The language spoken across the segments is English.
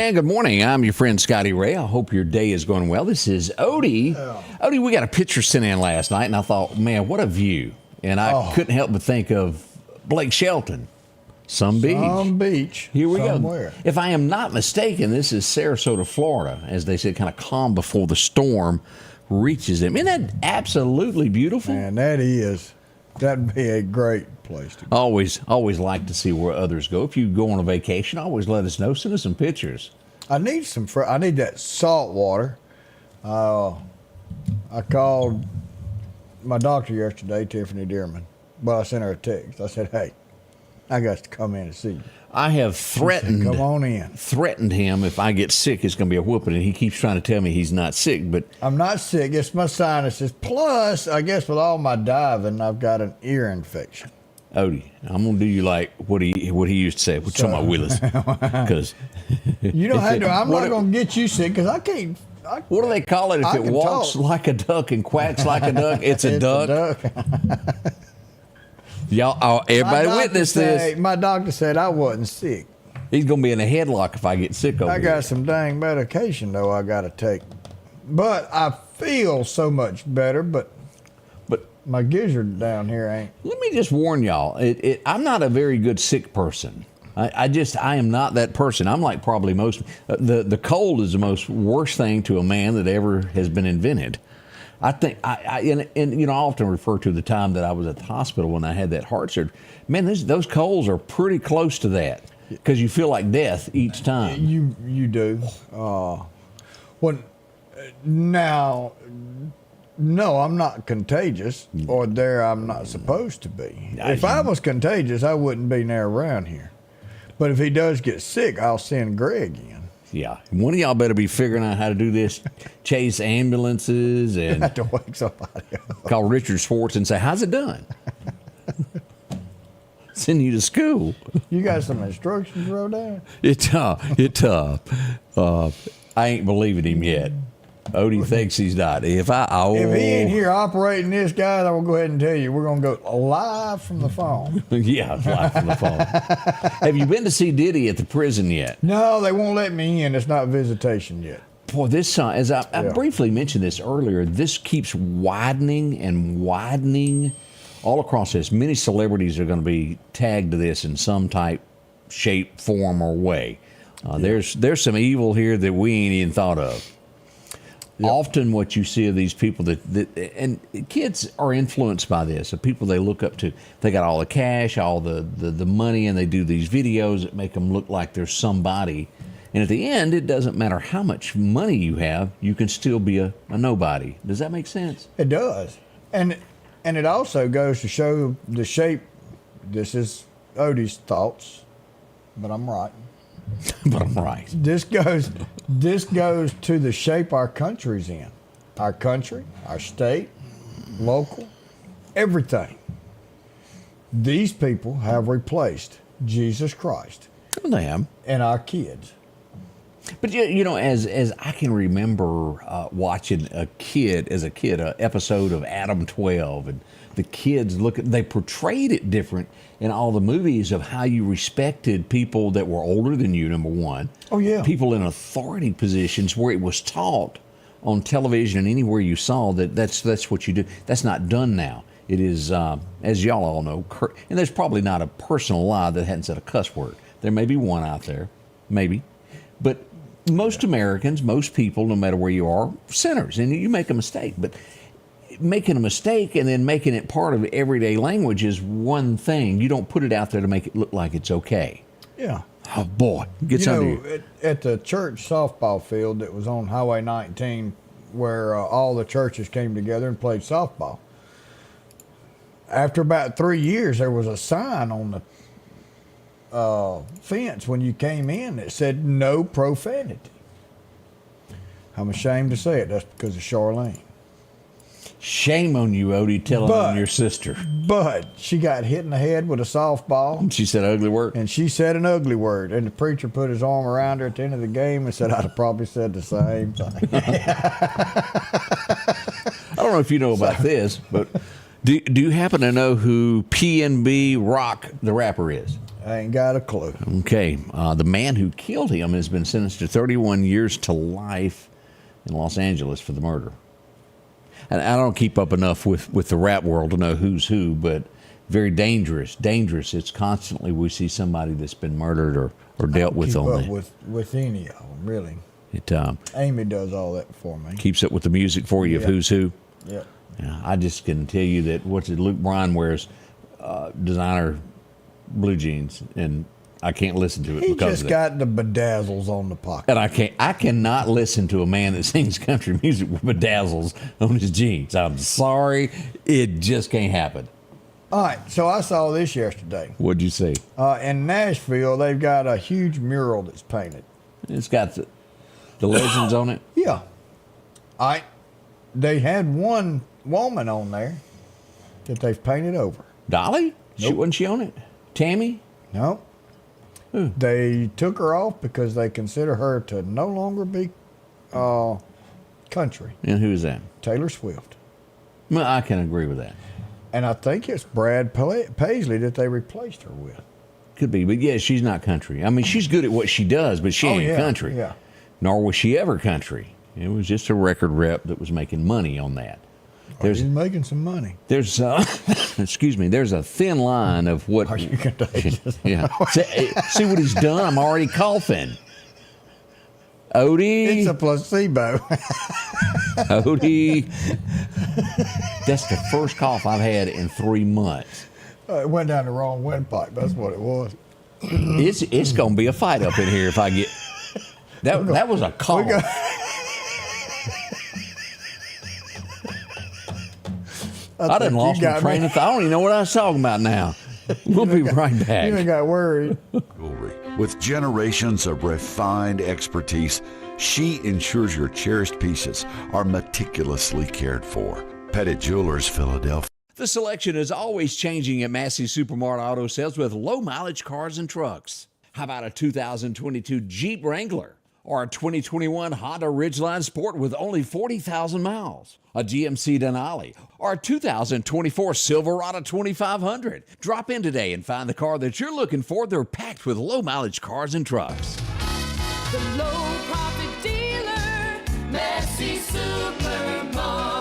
And good morning. I'm your friend Scotty Ray. I hope your day is going well. This is Odie. Odie, we got a picture sent in last night, and I thought, man, what a view. And I couldn't help but think of Blake Shelton. Some beach. Some beach. Here we somewhere. go. If I am not mistaken, this is Sarasota, Florida, as they said, kind of calm before the storm reaches them. Isn't that absolutely beautiful? Man, that is. That'd be a great place to go. Always like to see where others go. If you go on a vacation, always let us know. Send us some pictures. I need I need that salt water. I called my doctor yesterday, Tiffany Dearman. Well, I sent her a text. I said, hey, I got to come in and see you. I have threatened. Said, come on in. Threatened him if I get sick, it's going to be a whooping, and he keeps trying to tell me he's not sick. But I'm not sick. It's my sinuses. Plus, I guess with all my diving, I've got an ear infection. Odie, I'm going to do you like what he used to say. We're talking about Willis, because you don't have to. I'm not going to get you sick because I can't. What do they call it if it walks like a duck and quacks like a duck? It's a duck. Y'all, everybody witness this. My doctor said I wasn't sick. He's going to be in a headlock if I get sick over I got some dang medication, though, I got to take. But I feel so much better, but my gizzard down here ain't. Let me just warn y'all, I'm not a very good sick person. I am not that person. I'm like probably most. The cold is the most worst thing to a man that ever has been invented. I think, and I often refer to the time that I was at the hospital when I had that heart surgery. Man, those colds are pretty close to that because you feel like death each time. You do. Now, no, I'm not contagious, or I'm not supposed to be. If I was contagious, I wouldn't be near around here. But if he does get sick, I'll send Greg in. Yeah, one of y'all better be figuring out how to do this. Chase ambulances and have to wake somebody up. Call Richard Schwartz and say, "How's it done?" Send you to school. You got some instructions wrote down? It's tough. I ain't believing him yet. Odie thinks he's not. If he ain't here operating this, guys, I will go ahead and tell you, we're going to go live from the phone. Yeah, live from the phone. Have you been to see Diddy at the prison yet? No, they won't let me in. It's not visitation yet. Boy, this as I briefly mentioned this earlier, this keeps widening and widening all across this. Many celebrities are going to be tagged to this in some type, shape, form, or way. There's some evil here that we ain't even thought of. Yep. Often what you see of these people and kids are influenced by this. The people they look up to, they got all the cash, all the money, and they do these videos that make them look like they're somebody. And at the end, it doesn't matter how much money you have, you can still be a nobody. Does that make sense? It does. And it also goes to show the shape. This is Odie's thoughts, but I'm right. But I'm right. This goes to the shape our country's in. Our country, our state, local, everything. These people have replaced Jesus Christ. Well, they have. And our kids. But as I can remember watching as a kid, an episode of Adam 12, and the kids they portrayed it different in all the movies of how you respected people that were older than you, number one. Oh, yeah. People in authority positions where it was taught on television and anywhere you saw that's what you do. That's not done now. It is, as y'all all know, and there's probably not a person alive that hadn't said a cuss word. There may be one out there, maybe. But most Americans, most people, no matter where you are, sinners, and you make a mistake. But making a mistake and then making it part of everyday language is one thing. You don't put it out there to make it look like it's okay. Yeah. Oh, boy. Gets under you. At the church softball field that was on Highway 19, where all the churches came together and played softball, After about 3 years, there was a sign on the fence when you came in that said no profanity. I'm ashamed to say it. That's because of Charlene. Shame on you, Odie, telling on your sister. But she got hit in the head with a softball. She said ugly word. And she said an ugly word. And the preacher put his arm around her at the end of the game and said, I'd have probably said the same thing. I don't know if you know about this, but do you happen to know who PNB Rock, the rapper, is? I ain't got a clue. Okay. The man who killed him has been sentenced to 31 years to life in Los Angeles for the murder. And I don't keep up enough with the rap world to know who's who, but very dangerous. It's constantly we see somebody that's been murdered or dealt with on there. With any of them, really. Amy does all that for me. Keeps up with the music for you of who's who. Yeah. Yeah. I just can tell you that Luke Bryan wears designer blue jeans, and I can't listen to it because of that. He just got the bedazzles on the pocket. And I cannot listen to a man that sings country music with bedazzles on his jeans. I'm sorry. It just can't happen. All right. So I saw this yesterday. What'd you see? In Nashville, they've got a huge mural that's painted. It's got the legends on it? Yeah. All right. They had one woman on there that they've painted over. Dolly? Nope. Wasn't she on it? Tammy? No. They took her off because they consider her to no longer be country. And who is that? Taylor Swift. Well, I can agree with that. And I think it's Brad Paisley that they replaced her with. Could be, but yeah, she's not country. I mean, she's good at what she does, but she ain't country. Yeah. Nor was she ever country. It was just a record rep that was making money on that. He's making some money. There's excuse me. There's a thin line of what. Are you contagious? Yeah. See what he's done? I'm already coughing. Odie. It's a placebo. Odie. That's the first cough I've had in 3 months. It went down the wrong windpipe. That's what it was. It's gonna be a fight up in here if I get. That was a cough. I done lost my train of thought. I don't even know what I was talking about now. We'll be right back. You ain't got worried. With generations of refined expertise, she ensures your cherished pieces are meticulously cared for. Pettit Jewelers, Philadelphia. The selection is always changing at Massey Supermart Auto Sales with low-mileage cars and trucks. How about a 2022 Jeep Wrangler? Or a 2021 Honda Ridgeline Sport with only 40,000 miles. A GMC Denali. Or a 2024 Silverado 2500. Drop in today and find the car that you're looking for. They're packed with low-mileage cars and trucks. The low-profit dealer, Massey Supermart.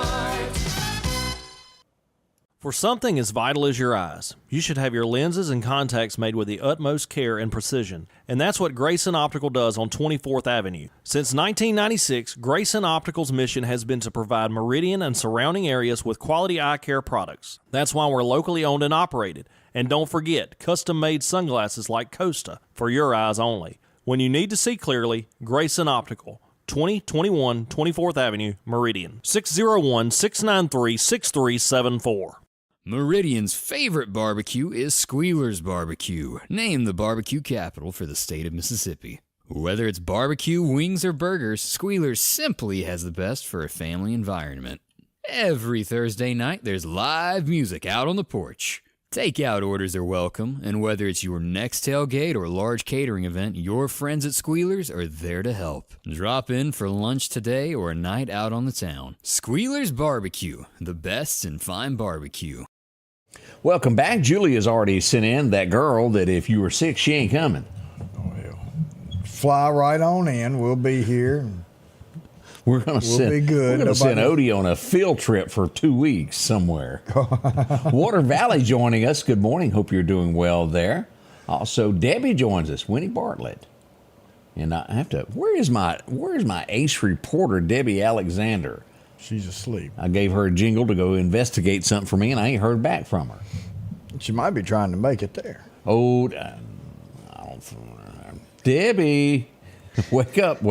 For something as vital as your eyes, you should have your lenses and contacts made with the utmost care and precision. And that's what Grayson Optical does on 24th Avenue. Since 1996, Grayson Optical's mission has been to provide Meridian and surrounding areas with quality eye care products. That's why we're locally owned and operated. And don't forget, custom-made sunglasses like Costa for your eyes only. When you need to see clearly, Grayson Optical. 2021 24th Avenue, Meridian. 601-693-6374. Meridian's favorite barbecue is Squealer's Barbecue, named the barbecue capital for the state of Mississippi. Whether it's barbecue, wings, or burgers, Squealer's simply has the best for a family environment. Every Thursday night, there's live music out on the porch. Takeout orders are welcome, and whether it's your next tailgate or large catering event, your friends at Squealer's are there to help. Drop in for lunch today or a night out on the town. Squealer's Barbecue, the best in fine barbecue. Welcome back. Julia's already sent in that girl that if you were sick, she ain't coming. Oh, hell. Fly right on in. We'll be here. We're going to send Odie on a field trip for 2 weeks somewhere. Water Valley joining us. Good morning. Hope you're doing well there. Also, Debbie joins us. Winnie Bartlett. And I have to. Where is my ace reporter, Debbie Alexander? She's asleep. I gave her a jingle to go investigate something for me, and I ain't heard back from her. She might be trying to make it there. Oh, Debbie, wake up.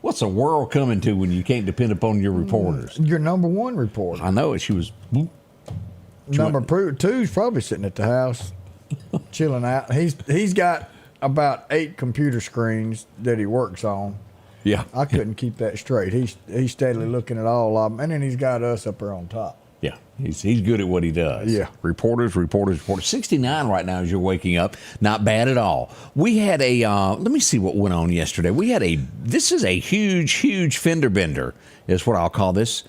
What's what's the world coming to when you can't depend upon your reporters? Your number one reporter. I know it. She was. Number two's probably sitting at the house, chilling out. He's got about 8 computer screens that he works on. Yeah. I couldn't keep that straight. He's steadily looking at all of them, and then he's got us up there on top. Yeah, he's good at what he does. Yeah. Reporters. 69 right now as you're waking up. Not bad at all. We had a, let me see what went on yesterday. This is a huge fender bender, is what I'll call this,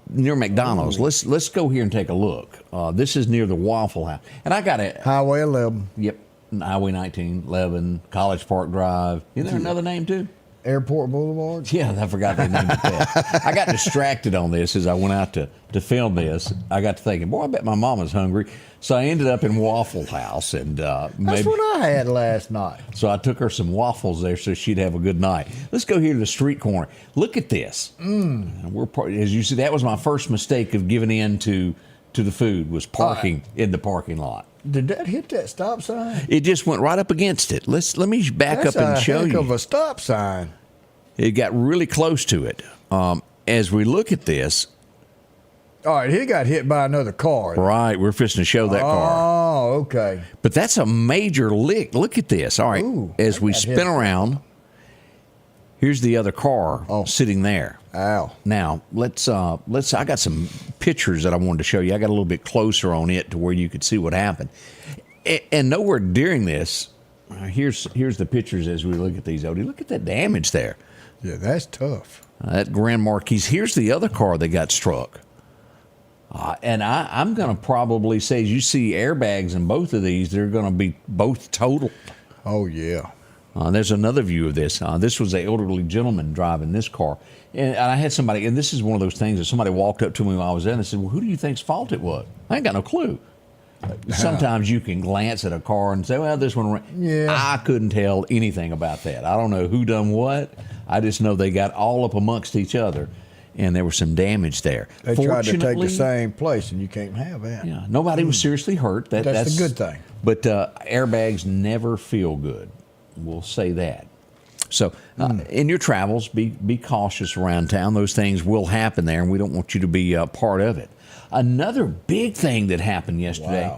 near McDonald's. Let's go here and take a look. This is near the Waffle House. And I got it. Highway 11. Yep, Highway 19, 11, College Park Drive. Isn't there another name too? Airport Boulevard. Yeah, I forgot they named it that. I got distracted on this as I went out to film this. I got to thinking, boy, I bet my mama's hungry. So I ended up in Waffle House, and That's what I had last night. so I took her some waffles there so she'd have a good night. Let's go here to the street corner. Look at this. As you see, that was my first mistake of giving in to the food, was parking in the parking lot. Did that hit that stop sign? It just went right up against it. Let me back up and show That's a heck you. of a stop sign. It got really close to it. As we look at this, All right, he got hit by another car. right, we're fixing to show that car. Oh, okay. But that's a major lick. Look at this. All right, Ooh, as that we got spin hit. around, here's the other car sitting there. Ow. Now, let's I got some pictures that I wanted to show you. I got a little bit closer on it to where you could see what happened. And nowhere during this, here's the pictures as we look at these, Odie. Look at that damage there. Yeah, that's tough. That Grand Marquis. Here's the other car that got struck. And I'm going to probably say, as you see airbags in both of these, they're going to be both totaled. Oh, yeah. There's another view of this. This was an elderly gentleman driving this car. And I had somebody, and this is one of those things that somebody walked up to me while I was there and they said, well, who do you think's fault it was? I ain't got no clue. Sometimes you can glance at a car and say, well, this one ran. Yeah. I couldn't tell anything about that. I don't know who done what. I just know they got all up amongst each other, and there was some damage there. They tried to take Fortunately, the same place, and you can't have that. yeah, nobody was seriously hurt. That's the good thing. But airbags never feel good. We'll say that. So in your travels, be cautious around town. Those things will happen there, and we don't want you to be part of it. Another big thing that happened yesterday,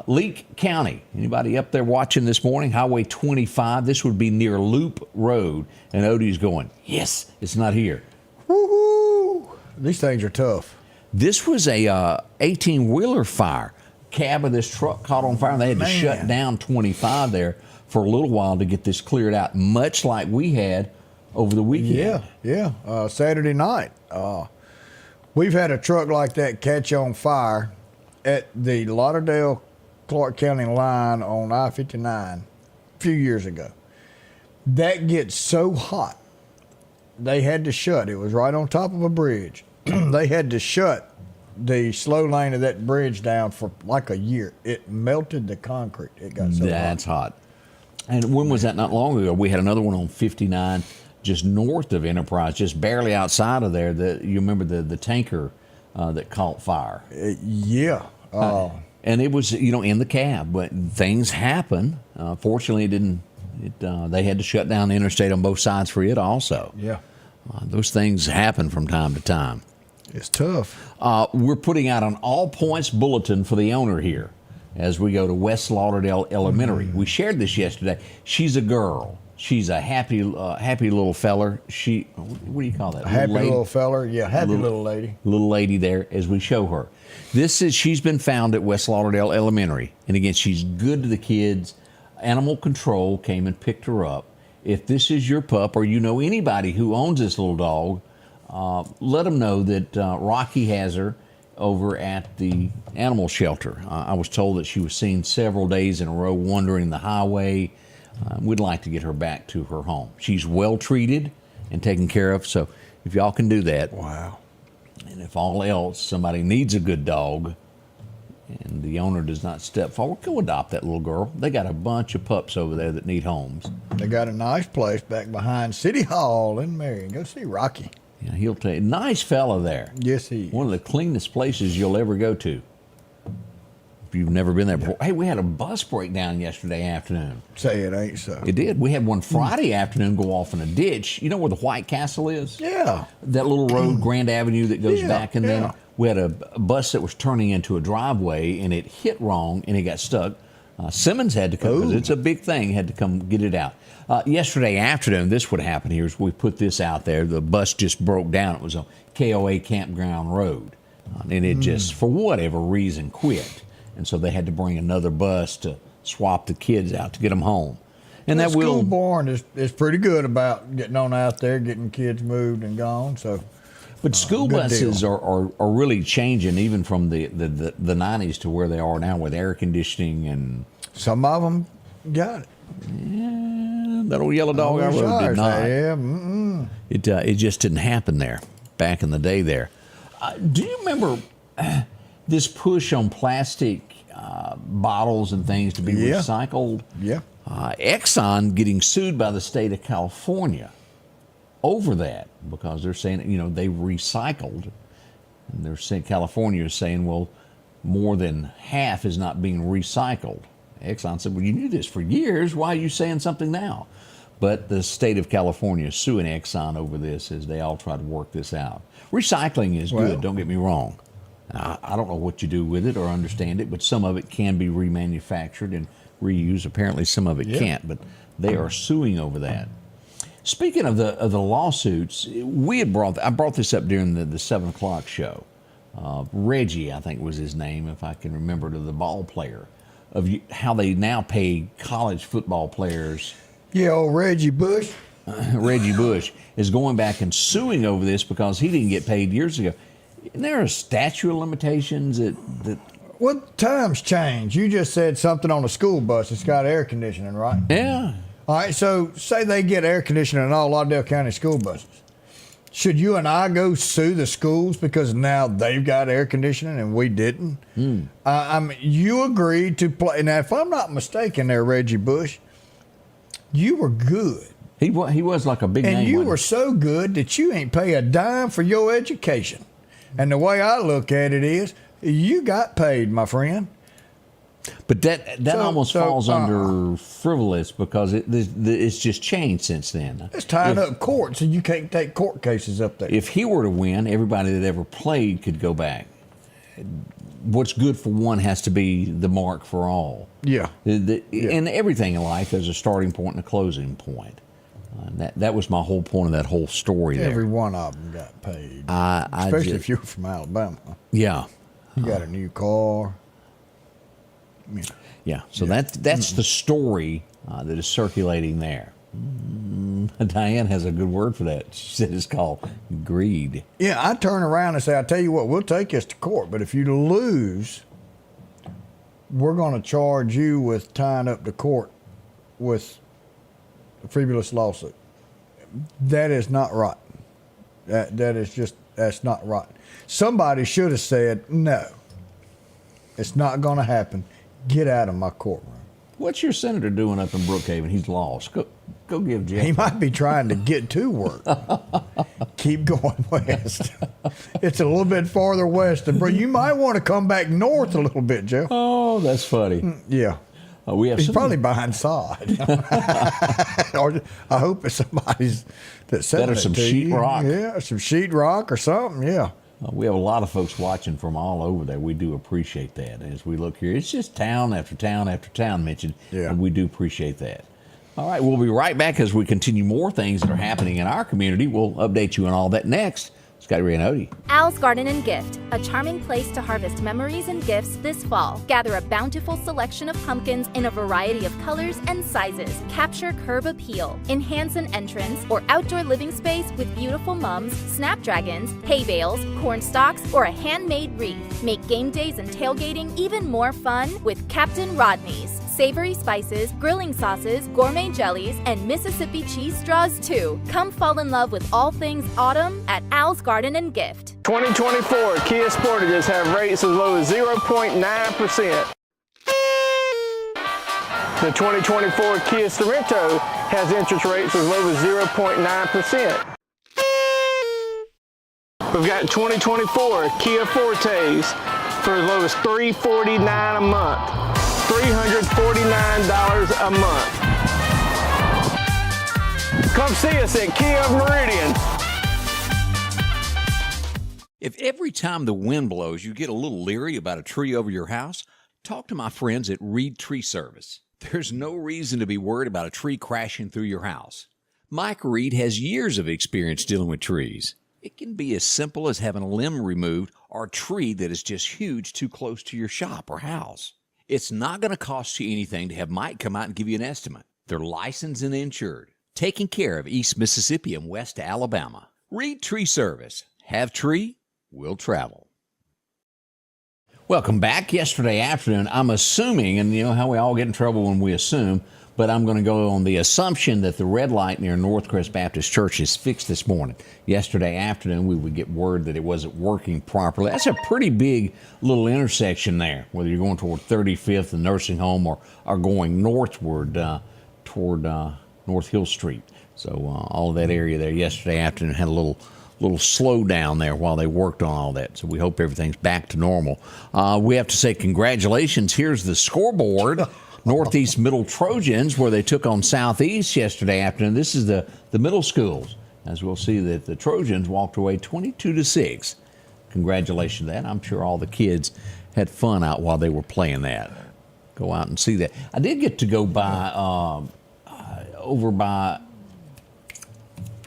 Leake County. Anybody up there watching this morning? Highway 25. This would be near Loop Road. And Odie's going, yes, it's not here. Woo-hoo! These things are tough. This was a 18-wheeler fire. Cab of this truck caught on fire, and they had to shut down 25 there for a little while to get this cleared out, much like we had over the weekend. Yeah. Saturday night. We've had a truck like that catch on fire at the Lauderdale-Clark County line on I-59 a few years ago. That gets so hot, they had to shut. It was right on top of a bridge. They had to shut the slow lane of that bridge down for like a year. It melted the concrete. It got so That's hot. And when was that? Not long ago. We had another one on 59 just north of Enterprise, just barely outside of there. You remember the tanker that caught fire. Yeah. And it was, in the cab. But things happen. Fortunately, it didn't. They had to shut down the interstate on both sides for it also. Yeah. Those things happen from time to time. It's tough. We're putting out an all points bulletin for the owner here as we go to West Lauderdale Elementary. We shared this yesterday. She's a girl. She's a happy little feller. What do you call that? A happy little feller. Yeah, happy little lady. Little lady there as we show her. She's been found at West Lauderdale Elementary. And again, she's good to the kids. Animal Control came and picked her up. If this is your pup or you know anybody who owns this little dog, let them know that Rocky has her over at the animal shelter. I was told that she was seen several days in a row wandering the highway. We'd like to get her back to her home. She's well treated and taken care of, so if y'all can do that. Wow. And if all else, somebody needs a good dog and the owner does not step forward, go adopt that little girl. They got a bunch of pups over there that need homes. They got a nice place back behind City Hall in Marion. Go see Rocky. Yeah, he'll tell you. Nice fella there. Yes, he is. One of the cleanest places you'll ever go to. If you've never been there before, hey, we had a bus breakdown yesterday afternoon. Say it ain't so. It did. We had one Friday afternoon go off in a ditch. You know where the White Castle is? Yeah. That little road, Grand Avenue, that goes Yeah, back, and then yeah. we had a bus that was turning into a driveway, and it hit wrong, and it got stuck. Simmons had to come, because it's a big thing, had to come get it out. Yesterday afternoon, this would happen here, is we put this out there. The bus just broke down. It was on KOA Campground Road, and it just, for whatever reason, quit. And so they had to bring another bus to swap the kids out to get them home. And that School will. Board is pretty good about getting on out there, getting kids moved and gone. So, But school good buses deal. are really changing, even from the 90s to where they are now with air conditioning and some of them got it. that old yellow dog I rode did not. Yeah. It just didn't happen there back in the day there. Do you remember this push on plastic bottles and things to be Yeah. recycled? Yeah. Exxon getting sued by the state of California over that because they're saying, they recycled. And they're saying, California is saying, well, more than half is not being recycled. Exxon said, well, you knew this for years. Why are you saying something now? But the state of California is suing Exxon over this as they all try to work this out. Recycling is good, don't get me wrong. I don't know what you do with it or understand it, but some of it can be remanufactured and reused. Apparently some of it can't, but they are suing over that. Speaking of the lawsuits, I brought this up during the 7 o'clock show. Reggie, I think was his name, if I can remember, to the ball player, of how they now pay college football players. Yeah, old Reggie Bush. Reggie Bush is going back and suing over this because he didn't get paid years ago. Isn't there a statute of limitations that Well, times change. You just said something on a school bus that's got air conditioning, right? yeah. All right, so say they get air conditioning in all Lauderdale County school buses. Should you and I go sue the schools because now they've got air conditioning and we didn't? I mean, you agreed to play. Now, if I'm not mistaken there, Reggie Bush, you were good. He was like a big name. And you wasn't were so good that you ain't pay a dime for your education. And the way I look at it is, you got paid, my friend. But that almost falls under frivolous because it's just changed since then. It's tied up court, so you can't take court cases up there. If he were to win, everybody that ever played could go back. What's good for one has to be the mark for all. Yeah. And everything in life has a starting point and a closing point. That was my whole point of that whole story there. Every one of them got paid. I Especially just- if you're from Alabama. Yeah. You got a new car. Yeah, so that's the story that is circulating there. Diane has a good word for that. She said it's called greed. Yeah, I turn around and say, I tell you what, we'll take this to court, but if you lose, we're going to charge you with tying up the court with a frivolous lawsuit. That is not right. That's not right. Somebody should have said, no, it's not going to happen. Get out of my courtroom. What's your senator doing up in Brookhaven? He's lost. Go give Jeff. He might be trying to get to work. Keep going west. It's a little bit farther west. You might want to come back north a little bit, Joe. Oh, that's funny. Yeah. We have He's some- probably behind sod. Or I hope it's somebody's that's selling That or some it to you. sheetrock. Yeah, some sheetrock or something. Yeah. We have a lot of folks watching from all over there. We do appreciate that. As we look here, it's just town after town after town mentioned, Yeah. and we do appreciate that. All right, we'll be right back as we continue more things that are happening in our community. We'll update you on all that next. Scotty Ray and Odie. Al's Garden and Gift, a charming place to harvest memories and gifts this fall. Gather a bountiful selection of pumpkins in a variety of colors and sizes. Capture curb appeal. Enhance an entrance or outdoor living space with beautiful mums, snapdragons, hay bales, corn stalks, or a handmade wreath. Make game days and tailgating even more fun with Captain Rodney's. Savory spices, grilling sauces, gourmet jellies, and Mississippi cheese straws too. Come fall in love with all things autumn at Al's Garden and Gift. 2024 Kia Sportages have rates as low as 0.9%. The 2024 Kia Sorento has interest rates as low as 0.9%. We've got 2024 Kia Fortes, for as low as $349 a month. $349 a month. Come see us at Kia of Meridian. If every time the wind blows you get a little leery about a tree over your house, talk to my friends at Reed Tree Service. There's no reason to be worried about a tree crashing through your house. Mike Reed has years of experience dealing with trees. It can be as simple as having a limb removed or a tree that is just huge too close to your shop or house. It's not going to cost you anything to have Mike come out and give you an estimate. They're licensed and insured, taking care of East Mississippi and West Alabama. Reed Tree Service. Have tree, will travel. Welcome back. Yesterday afternoon, I'm assuming, and you know how we all get in trouble when we assume, but I'm going to go on the assumption that the red light near Northcrest Baptist Church is fixed this morning. Yesterday afternoon, we would get word that it wasn't working properly. That's a pretty big little intersection there, whether you're going toward 35th, the nursing home, or going northward toward North Hill Street. So all of that area there yesterday afternoon had a little slowdown there while they worked on all that. So we hope everything's back to normal. We have to say congratulations. Here's the scoreboard. Northeast Middle Trojans, where they took on Southeast yesterday afternoon. This is the middle schools. As we'll see that the Trojans walked away 22-6. Congratulations to that. I'm sure all the kids had fun out while they were playing that. Go out and see that. I did get to go by over by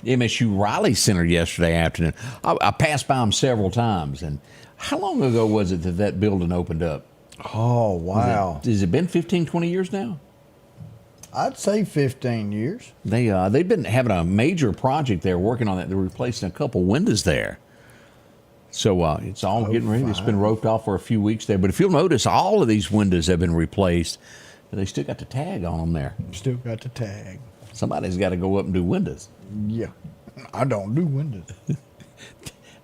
MSU Riley Center yesterday afternoon. I passed by them several times. And how long ago was it that building opened up? Oh, wow. Has it been 15, 20 years now? I'd say 15 years. They've been having a major project there, working on that. They're replacing a couple windows there. So it's all getting ready. It's been roped off for a few weeks there. But if you'll notice, all of these windows have been replaced. They still got the tag on them there. Still got the tag. Somebody's got to go up and do windows. Yeah. I don't do windows.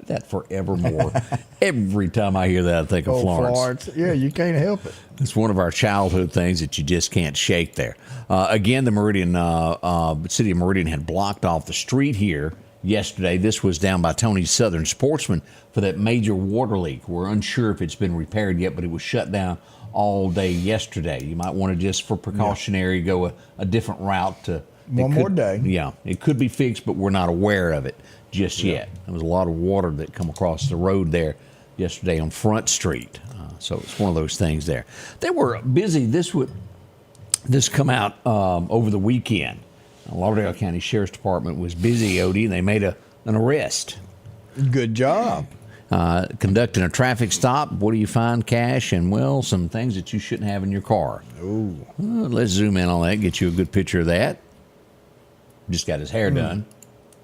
That forevermore. Every time I hear that, I think of Florence. Yeah, you can't help it. It's one of our childhood things that you just can't shake there. Again, the Meridian, city of Meridian had blocked off the street here yesterday. This was down by Tony's Southern Sportsman for that major water leak. We're unsure if it's been repaired yet, but it was shut down all day yesterday. You might want to just, for precautionary, go a different route to one more day. Yeah, it could be fixed, but we're not aware of it just yet. There was a lot of water that come across the road there yesterday on Front Street. So it's one of those things there. They were busy. This come out over the weekend. Lauderdale County Sheriff's Department was busy, Odie, and they made an arrest. Good job. Conducting a traffic stop. What do you find? Cash and, well, some things that you shouldn't have in your car. Ooh. Let's zoom in on that, get you a good picture of that. Just got his hair done.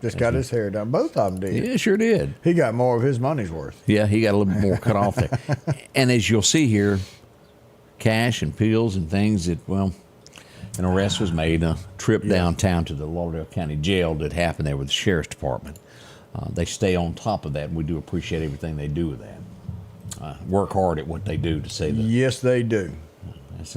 Just got his hair done. Both of them did. Yeah, sure did. He got more of his money's worth. Yeah, he got a little bit more cut off there. And as you'll see here, cash and pills and things that, well, an arrest was made. A trip downtown to the Lauderdale County Jail that happened there with the Sheriff's Department. They stay on top of that, and we do appreciate everything they do with that. Work hard at what they do, to say that. Yes, they do. That's,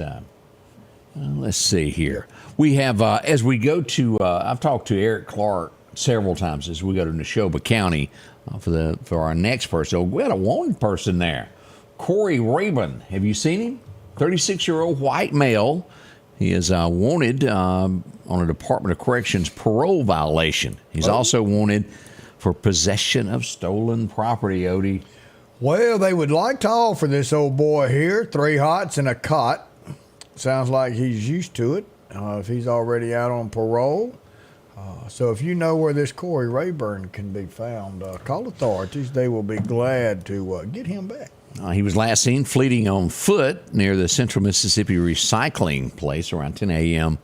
let's see here. We have, as we go to, I've talked to Eric Clark several times as we go to Neshoba County for our next person. So we had a wanted person there, Corey Rabin. Have you seen him? 36-year-old white male. He is wanted on a Department of Corrections parole violation. He's also wanted for possession of stolen property, Odie. Well, they would like to offer this old boy here 3 hots and a cot. Sounds like he's used to it if he's already out on parole. So if you know where this Corey Rayburn can be found, call authorities. They will be glad to get him back. He was last seen fleeing on foot near the Central Mississippi Recycling Place around 10 a.m.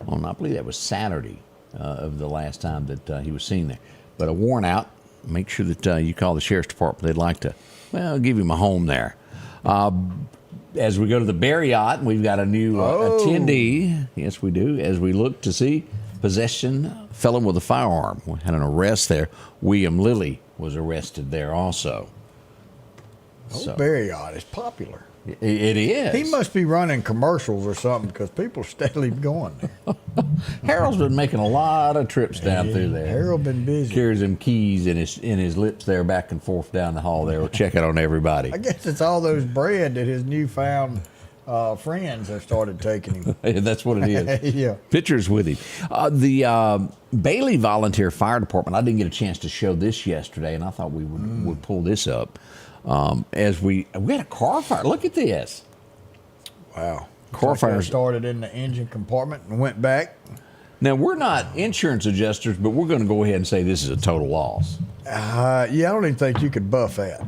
on, I believe that was Saturday of the last time that he was seen there. But a warrant out. Make sure that you call the Sheriff's Department. They'd like to, well, give him a home there. As we go to the Marriott, we've got a new attendee. Yes, we do. As we look to see possession, felon with a firearm. We had an arrest there. William Lilly was arrested there also. Marriott is popular. It is. He must be running commercials or something because people steadily going there. Harold's been making a lot of trips down through there. Harold been busy. Carries them keys in his lips there, back and forth down the hall there, checking on everybody. I guess it's all those bread that his newfound friends have started taking him. That's what it is. Yeah. Pictures with him. The Bailey Volunteer Fire Department, I didn't get a chance to show this yesterday, and I thought we would pull this up. As we had a car fire. Look at this. Wow. Car fire started in the engine compartment and went back. Now, we're not insurance adjusters, but we're going to go ahead and say this is a total loss. Yeah, I don't even think you could buff that.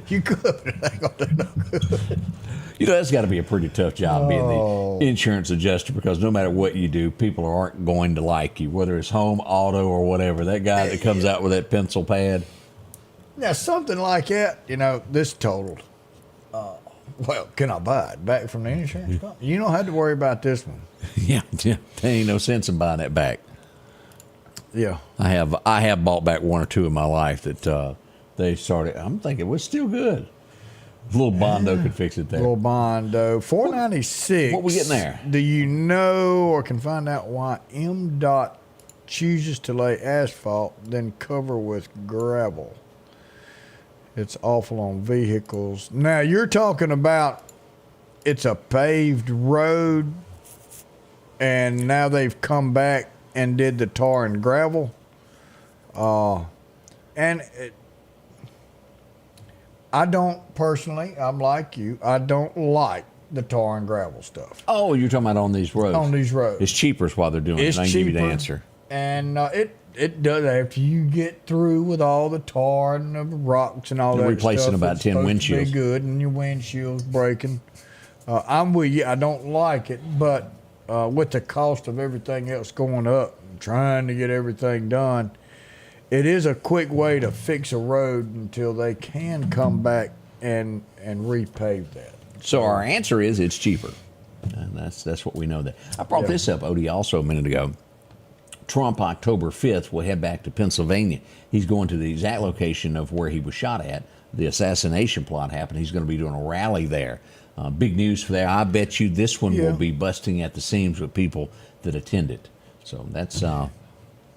You could, but it ain't gonna do no good. You know, that's got to be a pretty tough job being the insurance adjuster, because no matter what you do, people aren't going to like you, whether it's home, auto, or whatever. That guy that comes out with that pencil pad. Now, something like that, this totaled. Well, can I buy it back from the insurance company? You don't have to worry about this one. Yeah, there ain't no sense in buying that back. Yeah. I have bought back one or two in my life that they started. I'm thinking, we're still good. A little Bondo could fix it there. Little Bondo. $496. What we getting there? Do you know or can find out why MDOT chooses to lay asphalt, then cover with gravel? It's awful on vehicles. Now, you're talking about it's a paved road, and now they've come back and did the tar and gravel. I don't personally, I'm like you, I don't like the tar and gravel stuff. Oh, you're talking about on these roads? On these roads. It's cheaper is why they're doing It's it. I can give you the cheaper. answer. And it does, after you get through with all the tar and the rocks and all They're that replacing stuff, about it's 10 supposed to windshields. be good, and your windshield's breaking. I'm with you. I don't like it, but with the cost of everything else going up and trying to get everything done, it is a quick way to fix a road until they can come back and repave that. So our answer is it's cheaper. And that's what we know. That I brought this up, Odie, also a minute ago. Trump, October 5th, will head back to Pennsylvania. He's going to the exact location of where he was shot at. The assassination plot happened. He's going to be doing a rally there. Big news for there. I bet you this one will be busting at the seams with people that attend it. So that's if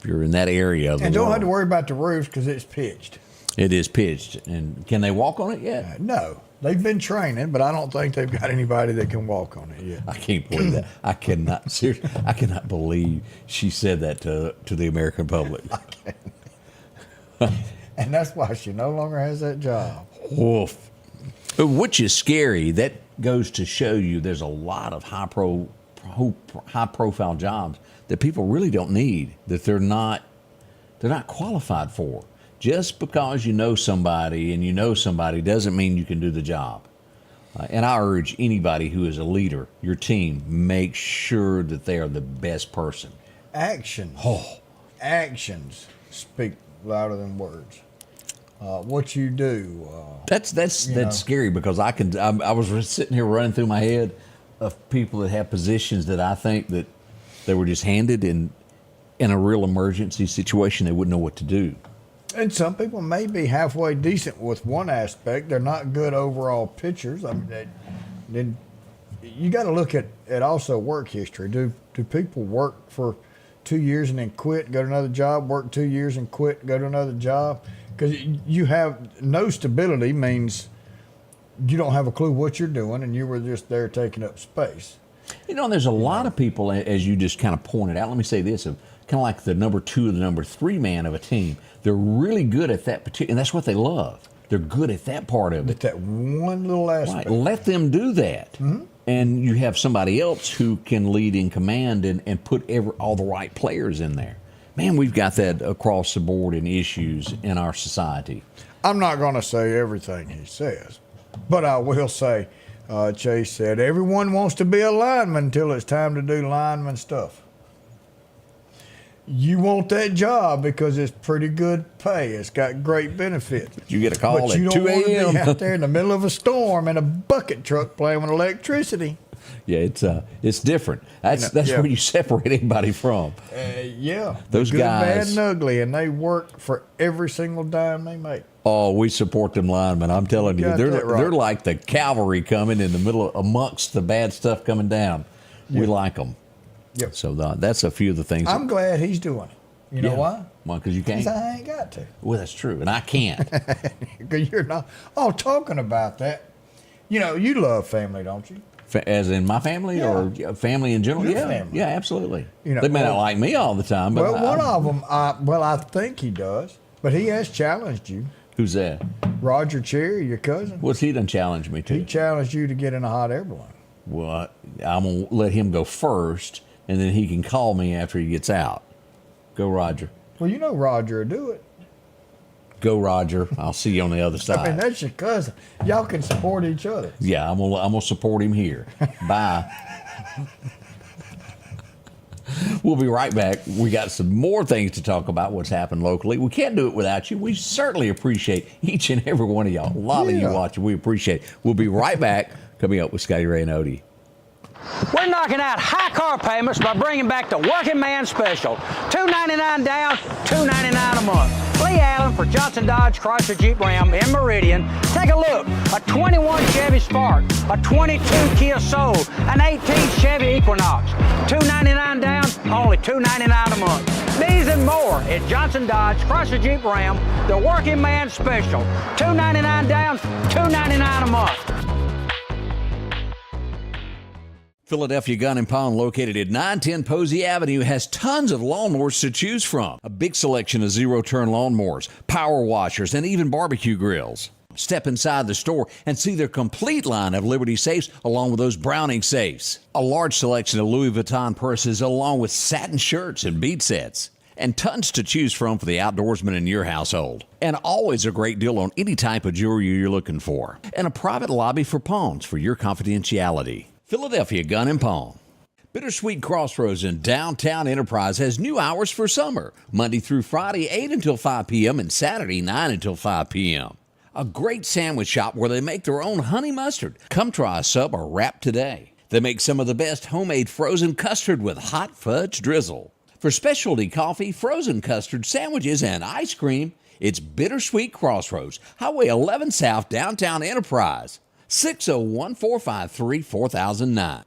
you're in that area of the And don't world. have to worry about the roofs because it's pitched. It is pitched. And can they walk on it yet? No. They've been training, but I don't think they've got anybody that can walk on it yet. I can't believe that. I cannot. Seriously, I cannot believe she said that to the American public. And that's why she no longer has that job. Woof. Which is scary. That goes to show you there's a lot of high profile jobs that people really don't need, that they're not qualified for. Just because you know somebody and you know somebody doesn't mean you can do the job. And I urge anybody who is a leader, your team, make sure that they are the best person. Actions. Actions speak louder than words. What you do. That's scary, because I was sitting here running through my head of people that have positions that I think that they were just handed in a real emergency situation. They wouldn't know what to do. And some people may be halfway decent with one aspect. They're not good overall pitchers. I mean, you got to look at also work history. Do people work for 2 years and then quit, go to another job, work 2 years and quit, go to another job? Because you have no stability means you don't have a clue what you're doing, and you were just there taking up space. You know, there's a lot of people, as you just kind of pointed out. Let me say this, kind of like the number 2 or the number 3 man of a team. They're really good at that particular, and that's what they love. They're good at that part of it. But that one little aspect. Right. Let them do that. Mm-hmm. And you have somebody else who can lead in command and put all the right players in there. Man, we've got that across the board in issues in our society. I'm not going to say everything he says, but I will say, Chase said, everyone wants to be a lineman until it's time to do lineman stuff. You want that job because it's pretty good pay. It's got great benefits. You get a call but at you 2 don't want to a.m. be out there in the middle of a storm in a bucket truck playing with electricity. Yeah, it's different. That's where you separate anybody from. Yeah, those good, guys, bad, and ugly, and they work for every single dime they make. Oh, we support them linemen. I'm telling you, got that right. they're like the cavalry coming in the middle amongst the bad stuff coming down. We like them. Yep. So that's a few of the things. I'm glad he's doing it. You know why? Well, because you can't. 'Cause I ain't got to. Well, that's true, and I can't. Because you're not. Oh, talking about that. You know, you love family, don't you? As in my family or family in general? Your Yeah, family. yeah, absolutely. You know, They may not like me all the time, but Well, one of them, I think he does, but he has challenged you. Who's that? Roger Cherry, your cousin. What's he done challenged me to? He challenged you to get in a hot air balloon. Well, I'm going to let him go first, and then he can call me after he gets out. Go, Roger. Well, you know Roger will do it. Go, Roger. I'll see you on the other side. I mean, that's your cousin. Y'all can support each other. Yeah, I'm gonna support him here. Bye. We'll be right back. We got some more things to talk about, what's happened locally. We can't do it without you. We certainly appreciate each and every one of y'all. A lot of you watching. We appreciate it. We'll be right back coming up with Scotty Ray and Odie. We're knocking out high car payments by bringing back the working man special. $299 down, $299 a month. Lee Allen for Johnson Dodge Chrysler Jeep Ram in Meridian. Take a look. A 21 Chevy Spark, a 22 Kia Soul, an 18 Chevy Equinox. $299 down, only $299 a month. These and more at Johnson Dodge Chrysler Jeep Ram, the working man special. $299 down, $299 a month. Philadelphia Gun and Pawn, located at 910 Posey Avenue, has tons of lawnmowers to choose from. A big selection of zero-turn lawnmowers, power washers, and even barbecue grills. Step inside the store and see their complete line of Liberty safes along with those Browning safes. A large selection of Louis Vuitton purses along with satin shirts and bead sets. And tons to choose from for the outdoorsman in your household. And always a great deal on any type of jewelry you're looking for. And a private lobby for pawns for your confidentiality. Philadelphia Gun and Pawn. Bittersweet Crossroads in downtown Enterprise has new hours for summer. Monday through Friday, 8 until 5 p.m. and Saturday, 9 until 5 p.m. A great sandwich shop where they make their own honey mustard. Come try a sub or wrap today. They make some of the best homemade frozen custard with hot fudge drizzle. For specialty coffee, frozen custard, sandwiches, and ice cream, it's Bittersweet Crossroads, Highway 11 South, downtown Enterprise. 601-453-4009.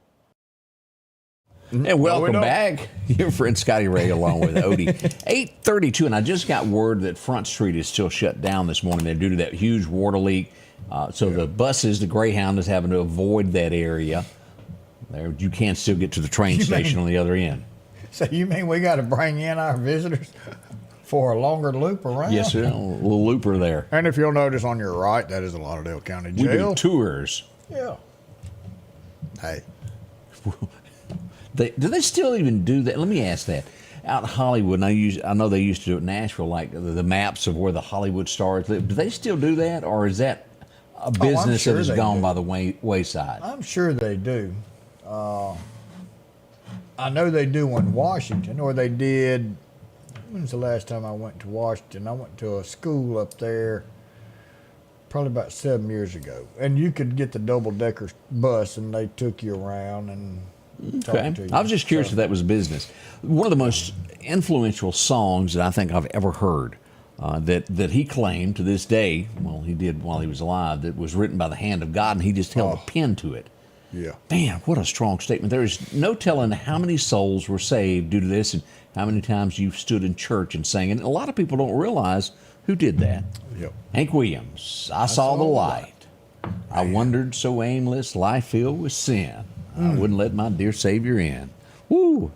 And welcome back. Your friend Scotty Ray along with Odie. 8:32, and I just got word that Front Street is still shut down this morning due to that huge water leak. So the buses, the Greyhound is having to avoid that area. There, you can still get to the train station on the other end. So you mean we got to bring in our visitors for a longer loop around? Yes, sir. A little looper there. And if you'll notice on your right, that is the Lauderdale County We Jail. do tours. Yeah. Hey. Do they still even do that? Let me ask that. Out in Hollywood, and I know they used to do it in Nashville, like the maps of where the Hollywood stars live. Do they still do that, or is that a business sure that has they gone do. by the wayside? I'm sure they do. I know they do in Washington, or they did. When's the last time I went to Washington? I went to a school up there probably about 7 years ago. And you could get the double-decker bus, and they took you around and talked to you. I was just curious if that was a business. One of the most influential songs that I think I've ever heard that he claimed to this day, well, he did while he was alive, that was written by the hand of God, and he just held a pen to it. Yeah. Man, what a strong statement. There is no telling how many souls were saved due to this and how many times you've stood in church and sang. And a lot of people don't realize who did that. Yep. Hank Williams, I saw the light. I wandered so aimless, life filled with sin. I wouldn't let my dear Savior in. Woo!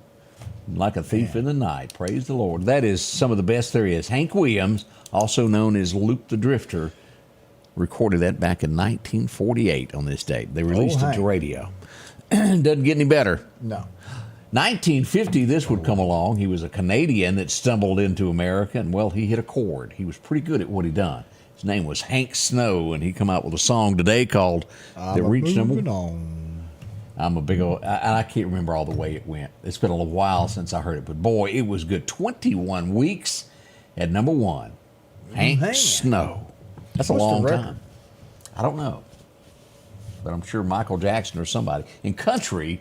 Like a thief in the night. Praise the Lord. That is some of the best there is. Hank Williams, also known as Luke the Drifter, recorded that back in 1948 on this date. They released it to radio. Doesn't get any better. No. 1950, this would come along. He was a Canadian that stumbled into America, and, well, he hit a chord. He was pretty good at what he done. His name was Hank Snow, and he come out with a song today called that reached number. I'm a big old, I can't remember all the way it went. It's been a little while since I heard it, but boy, it was good. 21 weeks at number one. Hank Snow. That's What's a long the record? time. I don't know, but I'm sure Michael Jackson or somebody. In country,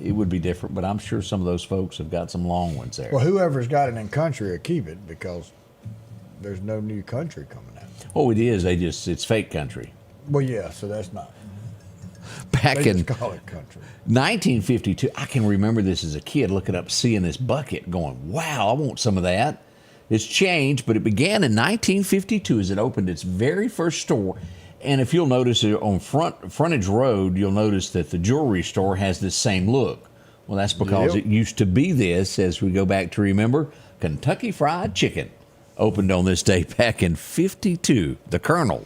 it would be different, but I'm sure some of those folks have got some long ones there. Well, whoever's got it in country will keep it because there's no new country coming out. Oh, it is. It's fake country. Well, yeah, so that's not. Back They in just call it country. 1952, I can remember this as a kid, looking up, seeing this bucket, going, wow, I want some of that. It's changed, but it began in 1952 as it opened its very first store. And if you'll notice on Frontage Road, you'll notice that the jewelry store has this same look. Well, that's because it used to be this, as we go back to remember, Kentucky Fried Chicken opened on this day back in 52, the Colonel.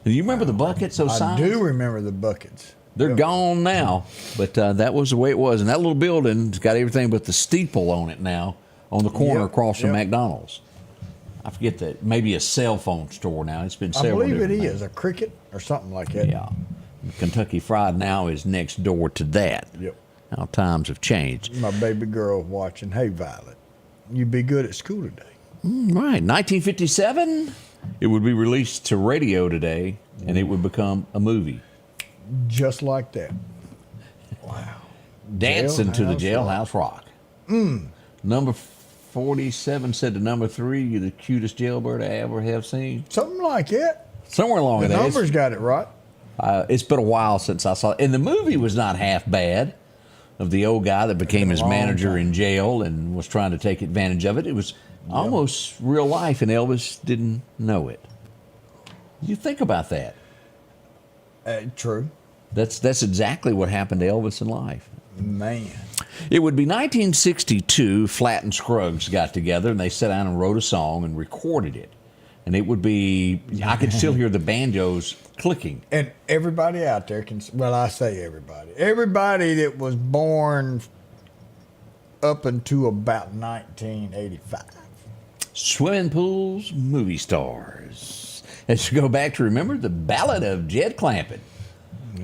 Do you remember the buckets, those signs? I do remember the buckets. They're gone now, but that was the way it was. And that little building's got everything but the steeple on it now, on the corner across from McDonald's. I forget that. Maybe a cell phone store now. It's been several I believe it different is, things. a Cricket or something like that. Yeah. Kentucky Fried now is next door to that. Yep. How times have changed. My baby girl watching, hey, Violet, you be good at school today. Right. 1957, it would be released to radio today, and it would become a movie. Just like that. Wow. Dancing to the Jailhouse Jailhouse Rock. Number 47 said to number 3, you're the cutest jailbird I ever have seen. Something like that. Somewhere along The in there. numbers got it right. It's been a while since I saw it. And the movie was not half bad, of the old guy that became his manager in jail and was trying to take advantage of it. It was almost real life, and Elvis didn't know it. You think about that. True. That's exactly what happened to Elvis in life. Man. It would be 1962, Flatt and Scruggs got together, and they sat down and wrote a song and recorded it. And it would be, I could still hear the banjos clicking. And everybody out there can, well, I say everybody that was born up until about 1985. Swimming pools, movie stars. Let's go back to remember the Ballad of Jed Clampett.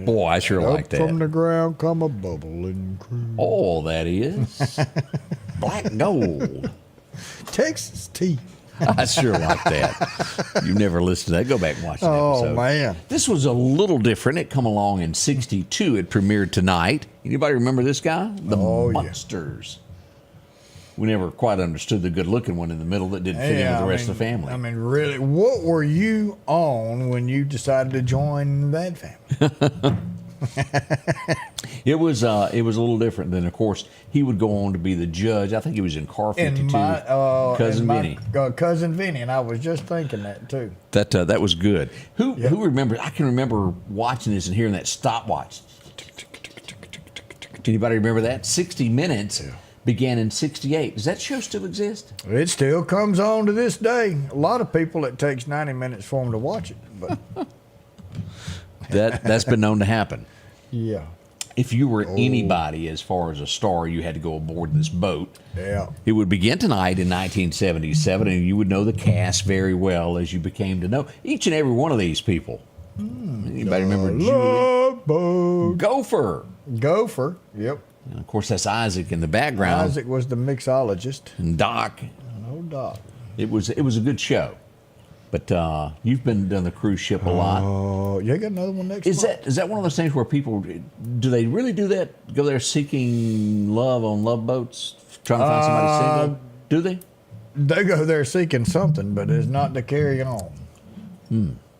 Boy, I sure like that. From the ground come a bubbling crew. Oh, that is. Black gold. Texas tea. I sure like that. You never listened to that. Go back and watch that episode. Oh, man. This was a little different. It come along in 62. It premiered tonight. Anybody remember this guy? The Monsters. We never quite understood the good-looking one in the middle that didn't fit in with the rest of the family. I mean, really, what were you on when you decided to join that family? It was a little different. Then, of course, he would go on to be the judge. I think he was in Car 52. Cousin Vinny. Cousin Vinny, and I was just thinking that too. That was good. Who remembers? I can remember watching this and hearing that stopwatch. Anybody remember that? 60 Minutes began in 68. Does that show still exist? It still comes on to this day. A lot of people, it takes 90 minutes for them to watch it. But That's been known to happen. yeah. If you were anybody as far as a star, you had to go aboard this boat. Yeah. It would begin tonight in 1977, and you would know the cast very well as you became to know each and every one of these people. Anybody remember Julie? Love boat. Gopher. Yep. And of course, that's Isaac in the background. Isaac was the mixologist. And Doc. No Doc. It was a good show. But you've been on the cruise ship a lot. Oh, you got another one next month. Is that one of those things where people, do they really do that? Go there seeking love on love boats, trying to find somebody single? Do they? They go there seeking something, but it's not to carry on.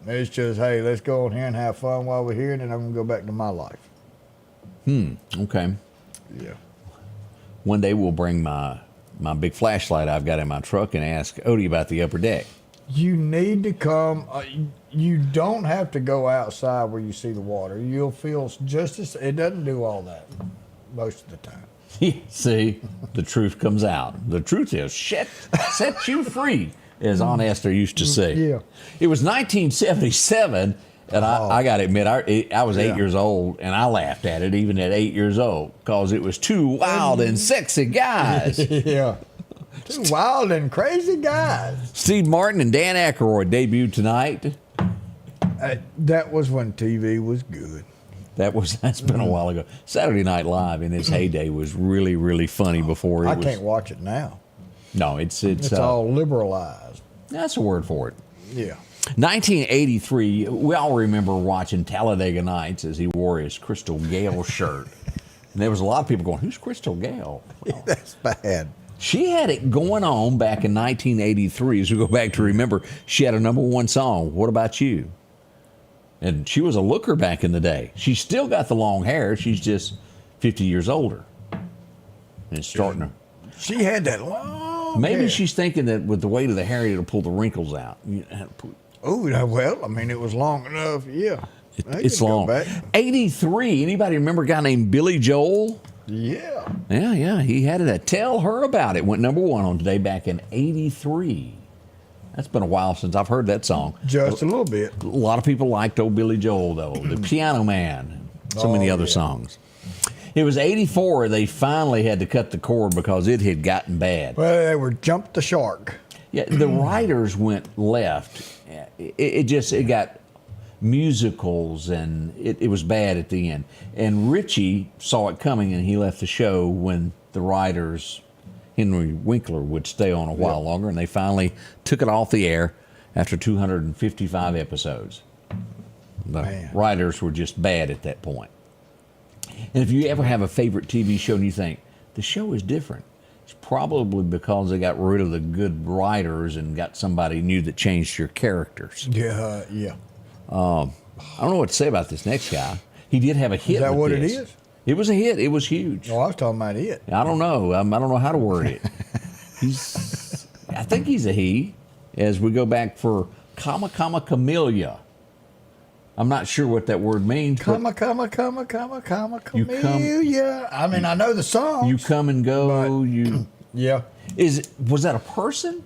It's just, hey, let's go in here and have fun while we're here, and then I'm going to go back to my life. Okay. Yeah. One day we'll bring my big flashlight I've got in my truck and ask Odie about the upper deck. You need to come. You don't have to go outside where you see the water. You'll feel just as, it doesn't do all that most of the time. See, the truth comes out. The truth is, shit, set you free, as Aunt Esther used to say. Yeah. It was 1977, and I got to admit, I was 8 years old, and I laughed at it even at 8 years old because it was two wild and sexy guys. Yeah. Two wild and crazy guys. Steve Martin and Dan Aykroyd debuted tonight. That was when TV was good. That's been a while ago. Saturday Night Live in its heyday was really, really funny before it was. I can't watch it now. No, it's all liberalized. That's a word for it. Yeah. 1983, we all remember watching Talladega Nights as he wore his Crystal Gale shirt. And there was a lot of people going, who's Crystal Gale? Well, That's bad. She had it going on back in 1983. As we go back to remember, she had a #1 song. What about you? And she was a looker back in the day. She's still got the long hair. She's just 50 years older. And it's starting to. She had that long Maybe hair. she's thinking that with the weight of the hair, it'll pull the wrinkles out. Oh, well, I mean, it was long enough. Yeah. It's long. 83. Anybody remember a guy named Billy Joel? Yeah. Yeah. He had it. Tell Her About It went #1 on Today back in 83. That's been a while since I've heard that song. Just a little bit. A lot of people liked old Billy Joel, though. The Piano Man. So many other songs. It was 84. They finally had to cut the cord because it had gotten bad. Well, they were jumped the shark. Yeah, the writers went left. It got musicals, and it was bad at the end. And Richie saw it coming, and he left the show when the writers, Henry Winkler, would stay on a while longer, and they finally took it off the air after 255 episodes. The writers were just bad at that point. And if you ever have a favorite TV show and you think, the show is different, it's probably because they got rid of the good writers and got somebody new that changed your characters. Yeah. I don't know what to say about this next guy. He did have a hit. Is that with what this. it is? It was a hit. It was huge. Oh, I was talking about it. I don't know. I don't know how to word it. I think he's a he. As we go back for Camellia. I'm not sure what that word means. Camellia. I mean, I know the song. You come and go. Yeah. Was that a person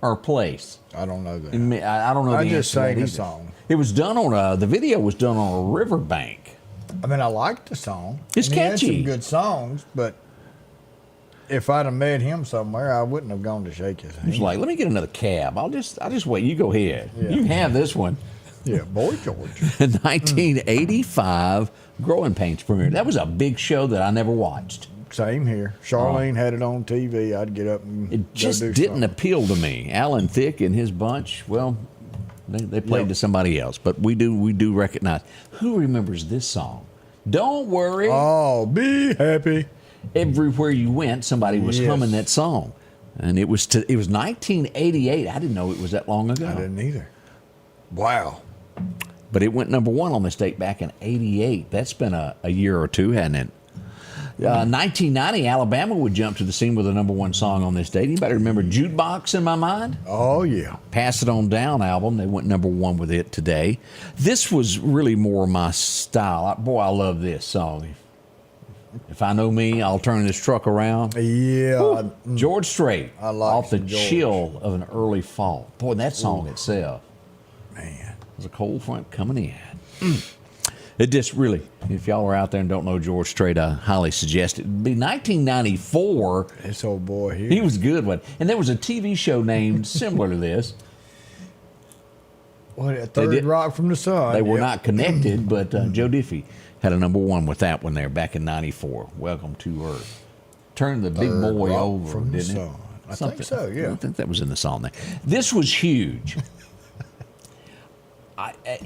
or a place? I don't know that. I don't know. I the just answer to sang that the either. song. It was done on the video was done on a riverbank. I mean, I liked the song. It's and he had catchy. some good songs, but if I'd have met him somewhere, I wouldn't have gone to shake his hand. He was like, "Let me get another cab. I'll just wait. You go ahead. Yeah. You can have this one." Yeah, Boy George. 1985, Growing Pains premiered. That was a big show that I never watched. Same here. Charlene had it on TV. I'd get up and It just didn't appeal to me. Alan Thicke and his bunch, well, they played to somebody else. But we do recognize. Who remembers this song? Don't worry. Oh, be happy. Everywhere you went, somebody was humming that song. And it was 1988. I didn't know it was that long ago. I didn't either. Wow. But it went #1 on this date back in 88. That's been a year or two, hasn't it? 1990, Alabama would jump to the scene with a #1 song on this date. Anybody remember Jukebox in My Mind? Oh, yeah. Pass It On Down album. They went #1 with it today. This was really more my style. Boy, I love this song. If I know me, I'll turn this truck around. Yeah. George Strait. I like Off the some George. chill of an early fall. Boy, that song itself. Man. There's a cold front coming in. It just really, if y'all are out there and don't know George Strait, I highly suggest it. It'd be 1994. This old boy here. He was a good one. And there was a TV show named similar to this. What, Third Rock from the Sun. They were not connected, but Joe Diffie had a #1 with that one there back in 94. Welcome to Earth. Turned the big Third boy Rock over, from the didn't it? Sun. I think so, yeah. I think that was in the song there. This was huge.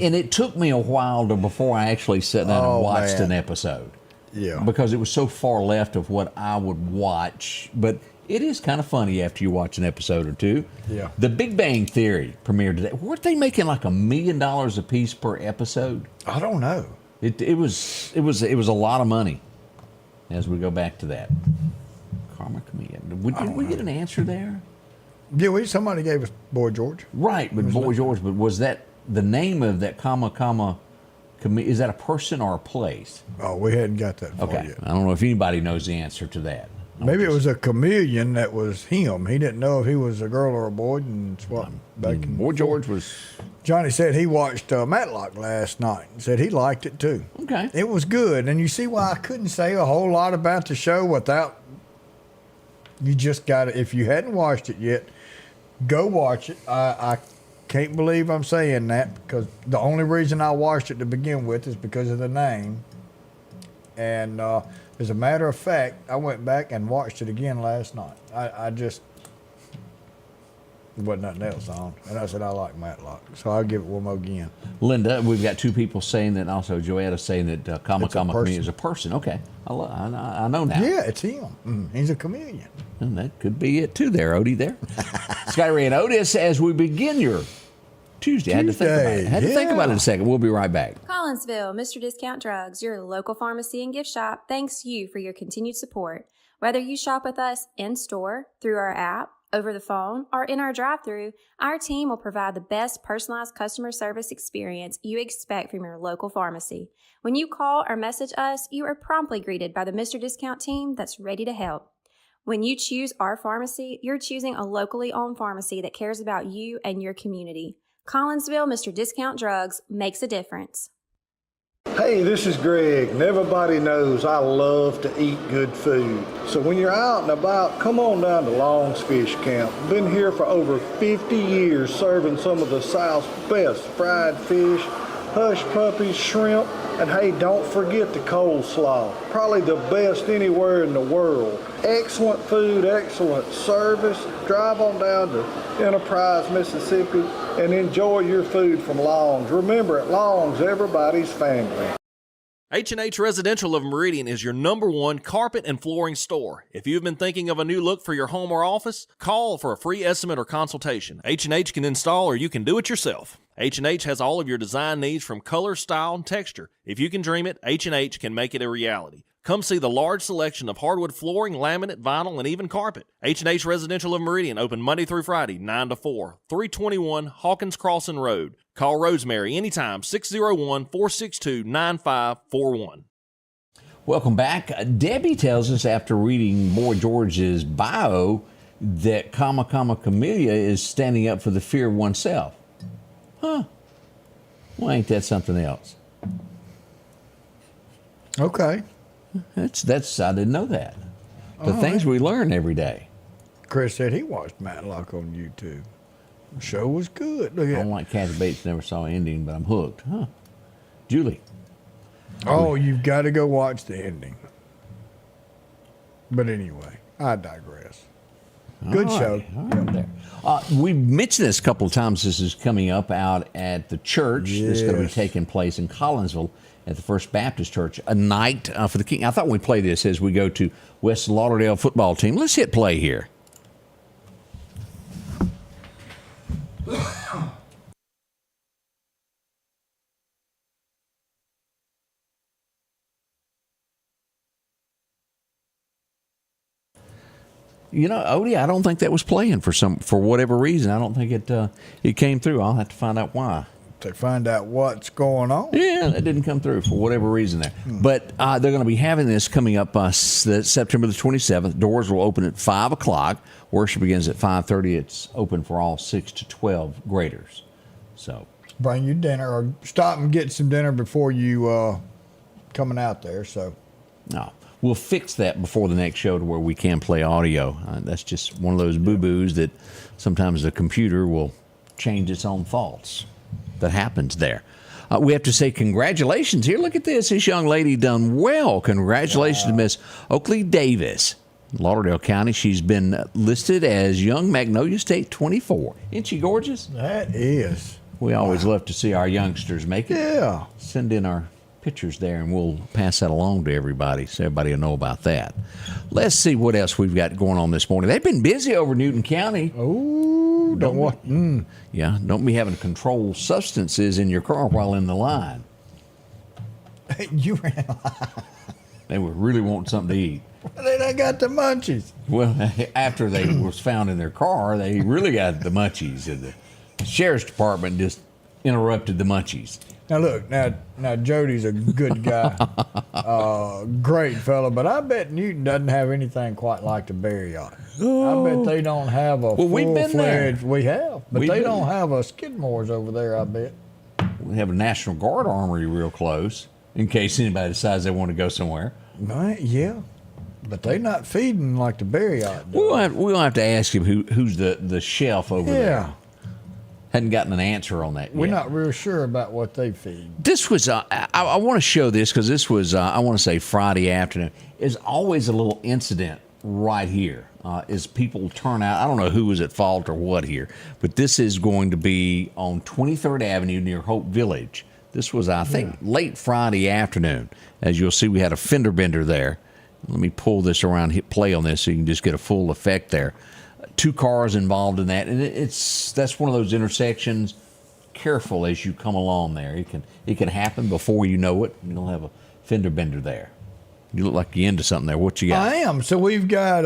And it took me a while before I actually sat down and watched an episode. Yeah. Because it was so far left of what I would watch. But it is kind of funny after you watch an episode or two. Yeah. The Big Bang Theory premiered today. Weren't they making like $1 million a piece per episode? I don't know. It was a lot of money. As we go back to that, Karma Chameleon. Did we get an answer there? Yeah, somebody gave us Boy George. Right, but Boy George. But was that the name of that is that a person or a place? Oh, we hadn't got that far Okay, yet. I don't know if anybody knows the answer to that. Maybe it was a chameleon that was him. He didn't know if he was a girl or a boy. And back in Boy George was. Johnny said he watched Matlock last night and said he liked it too. Okay. It was good. And you see why I couldn't say a whole lot about the show without. You just got to, if you hadn't watched it yet, go watch it. I can't believe I'm saying that because the only reason I watched it to begin with is because of the name. And as a matter of fact, I went back and watched it again last night. I just, There wasn't nothing else on. And I said, I like Matlock. So I'll give it one more again. Linda, we've got two people saying that, also Joetta saying that Kama It's a Kama person. Chameleon is a person. Okay. I know now. Yeah, it's him. He's a chameleon. And that could be it too there, Odie, there. Scotty Ray and Otis, as we begin your Tuesday. I had to think about it. Think about it a second. We'll be right back. Collinsville, Mr. Discount Drugs, your local pharmacy and gift shop, thanks you for your continued support. Whether you shop with us in-store, through our app, over the phone, or in our drive-thru, our team will provide the best personalized customer service experience you expect from your local pharmacy. When you call or message us, you are promptly greeted by the Mr. Discount team that's ready to help. When you choose our pharmacy, you're choosing a locally owned pharmacy that cares about you and your community. Collinsville, Mr. Discount Drugs makes a difference. Hey, this is Greg, and everybody knows I love to eat good food. So when you're out and about, come on down to Long's Fish Camp. Been here for over 50 years serving some of the South's best fried fish, hush puppies, shrimp, and hey, don't forget the coleslaw. Probably the best anywhere in the world. Excellent food, excellent service. Drive on down to Enterprise, Mississippi, and enjoy your food from Long's. Remember, at Long's, everybody's family. H&H Residential of Meridian is your #1 carpet and flooring store. If you've been thinking of a new look for your home or office, call for a free estimate or consultation. H&H can install or you can do it yourself. H&H has all of your design needs from color, style, and texture. If you can dream it, H&H can make it a reality. Come see the large selection of hardwood flooring, laminate, vinyl, and even carpet. H&H Residential of Meridian, open Monday through Friday, 9 to 4, 321 Hawkins Crossing Road. Call Rosemary anytime, 601-462-9541. Welcome back. Debbie tells us after reading Boy George's bio that Kama Kama Camellia is standing up for the fear of oneself. Huh. Well, ain't that something else? Okay. That's I didn't know that. The things we learn every day. Chris said he watched Matlock on YouTube. The show was good. Look I at don't like Kathy Bates, never saw an ending, but I'm hooked. Huh. Julie. Oh, you've got to go watch the ending. But anyway, I digress. Good show. All right, there. We mentioned this a couple of times. This is coming up out at the church. This is going to be taking place in Collinsville at the First Baptist Church. A night for the King. I thought we'd play this as we go to West Lauderdale football team. Let's hit play here. You know, Odie, I don't think that was playing for whatever reason. I don't think it came through. I'll have to find out why. To find out what's going on. Yeah, that didn't come through for whatever reason there. But they're going to be having this coming up September the 27th. Doors will open at 5 o'clock. Worship begins at 5:30. It's open for all 6 to 12 graders. So Bring your dinner or stop and get some dinner before you coming out there. So no. We'll fix that before the next show to where we can play audio. That's just one of those boo-boos that sometimes the computer will change its own faults. That happens there. We have to say congratulations here. Look at this. This young lady done well. Congratulations to Miss Oakley Davis, Lauderdale County. She's been listed as Young Magnolia State 24. Isn't she gorgeous? that is. We always love to see our youngsters make it. Yeah. Send in our pictures there, and we'll pass that along to everybody so everybody will know about that. Let's see what else we've got going on this morning. They've been busy over Newton County. Oh, don't what? Yeah, don't be having controlled substances in your car while in the line. You ran. They were really wanting something to eat. They got the munchies. Well, after they was found in their car, they really got the munchies. And the sheriff's department just interrupted the munchies. Now look, now Jody's a good guy, great fella, but I bet Newton doesn't have anything quite like the Bear Yacht. I bet they don't have a full-fledged. We have, but they don't have a Skidmore's over there. I bet we have a National Guard armory real close in case anybody decides they want to go somewhere. Right? Yeah, but they not feeding like the Bear Yacht does. We'll have to ask him who's the chef over there. Yeah. Hadn't gotten an answer on that yet. We're not real sure about what they feed. This was, I want to show this because this was, I want to say Friday afternoon. There's always a little incident right here is people turn out. I don't know who was at fault or what here, but this is going to be on 23rd Avenue near Hope Village. This was, I think, late Friday afternoon. As you'll see, we had a fender bender there. Let me pull this around, hit play on this so you can just get a full effect there. 2 cars involved in that, and that's one of those intersections. Careful as you come along there. It can happen before you know it. You'll have a fender bender there. You look like you're into something there. What you got? I am. So we've got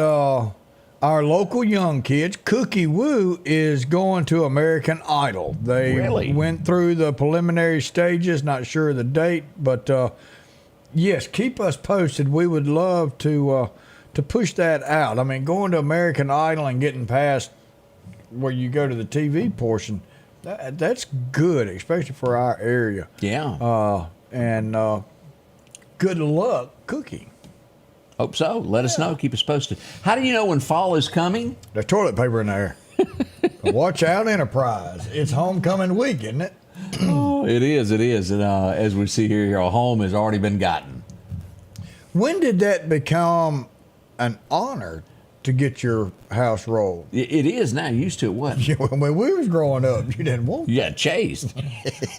our local young kids. Cookie Woo is going to American Idol. They Really? went through the preliminary stages. Not sure of the date, but yes, keep us posted. We would love to push that out. I mean, going to American Idol and getting past where you go to the TV portion, that's good, especially for our area. Yeah. And good luck, Cookie. Hope so. Let us know. Keep us posted. How do you know when fall is coming? There's toilet paper in there. Watch out, Enterprise. It's homecoming week, isn't it? Oh, it is. It is. And as we see here, a home has already been gotten. When did that become an honor to get your house rolled? It is now. Used to it wasn't. When we was growing up, you didn't want You got chased.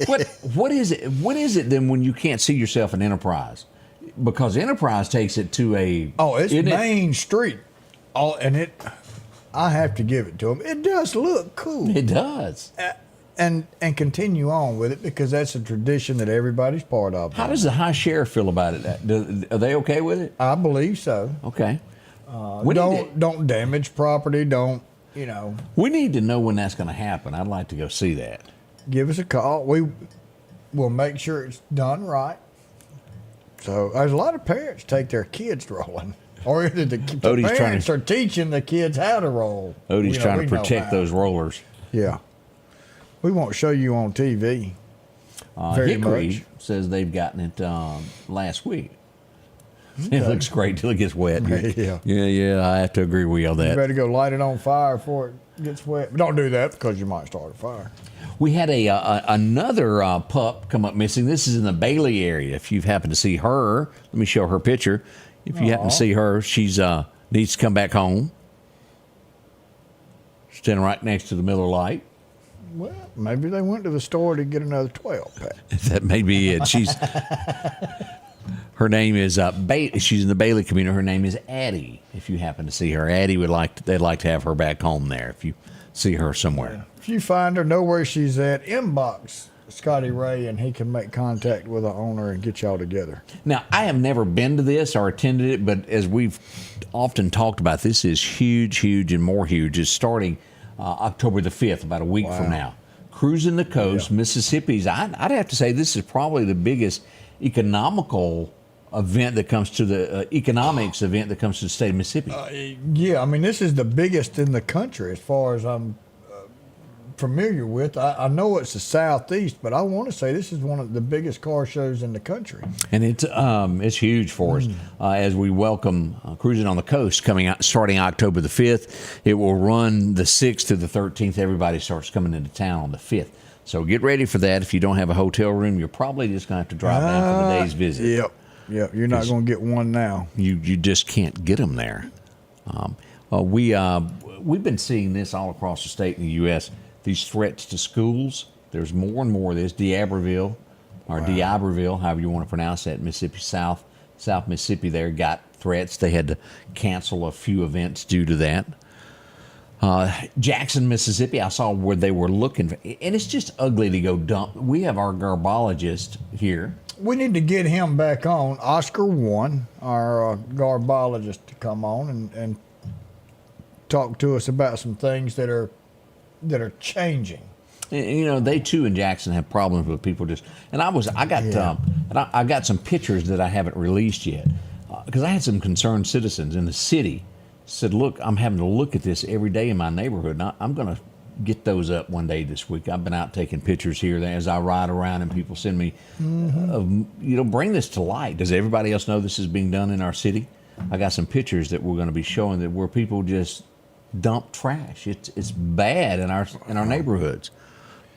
What is it? What is it then when you can't see yourself in Enterprise? Because Enterprise takes it to a it's Main Street. I have to give it to them. It does look cool. It does. And continue on with it because that's a tradition that everybody's part of. How does the high sheriff feel about it? Are they okay with it? I believe so. Okay. Don't damage property. Don't, We need to know when that's going to happen. I'd like to go see that. Give us a call. We will make sure it's done right. So there's a lot of parents take their kids rolling. Or either the parents are teaching the kids how to roll. Odie's trying to protect those rollers. Yeah. We won't show you on TV. Hickory says they've gotten it last week. Okay. It looks great till it gets wet. Yeah, I have to agree with you on that. You better go light it on fire before it gets wet. But don't do that because you might start a fire. We had another pup come up missing. This is in the Bailey area. If you've happened to see her, let me show her picture. If you happen to see her, she's needs to come back home. Standing right next to the Miller Lite. Well, maybe they went to the store to get another 12-pack. That may be it. Her name is she's in the Bailey community. Her name is Addie. If you happen to see her, Addie they'd like to have her back home there. If you see her somewhere, yeah. If you find her, know where she's at. Inbox Scotty Ray, and he can make contact with the owner and get y'all together. Now, I have never been to this or attended it, but as we've often talked about, this is huge, and more huge. It's starting October the 5th, about a week from now. Cruising the coast, Mississippi's. I'd have to say this is probably the biggest economical event that comes to the economics event that comes to the state of Mississippi. Yeah, I mean, this is the biggest in the country as far as I'm familiar with. I know it's the Southeast, but I want to say this is one of the biggest car shows in the country. And it's huge for us as we welcome Cruising on the Coast starting October the 5th. It will run the 6th to the 13th. Everybody starts coming into town on the 5th. So get ready for that. If you don't have a hotel room, you're probably just going to have to drive down for the day's visit. Yep. You're not going to get one now. You just can't get them there. We've been seeing this all across the state in the U.S., these threats to schools. There's more and more of this. D'Iberville, however you want to pronounce that, Mississippi South Mississippi there got threats. They had to cancel a few events due to that. Jackson, Mississippi, I saw where they were looking for, and it's just ugly to go dump. We have our garbologist here. We need to get him back on. Oscar One, our garbologist, to come on and talk to us about some things that are changing. And, they too in Jackson have problems with people just. And I got some pictures that I haven't released yet because I had some concerned citizens in the city said, "Look, I'm having to look at this every day in my neighborhood. And I'm going to get those up one day this week. I've been out taking pictures here as I ride around, and people send me, bring this to light. Does everybody else know this is being done in our city? I got some pictures that we're going to be showing that where people just dump trash. It's bad in our neighborhoods.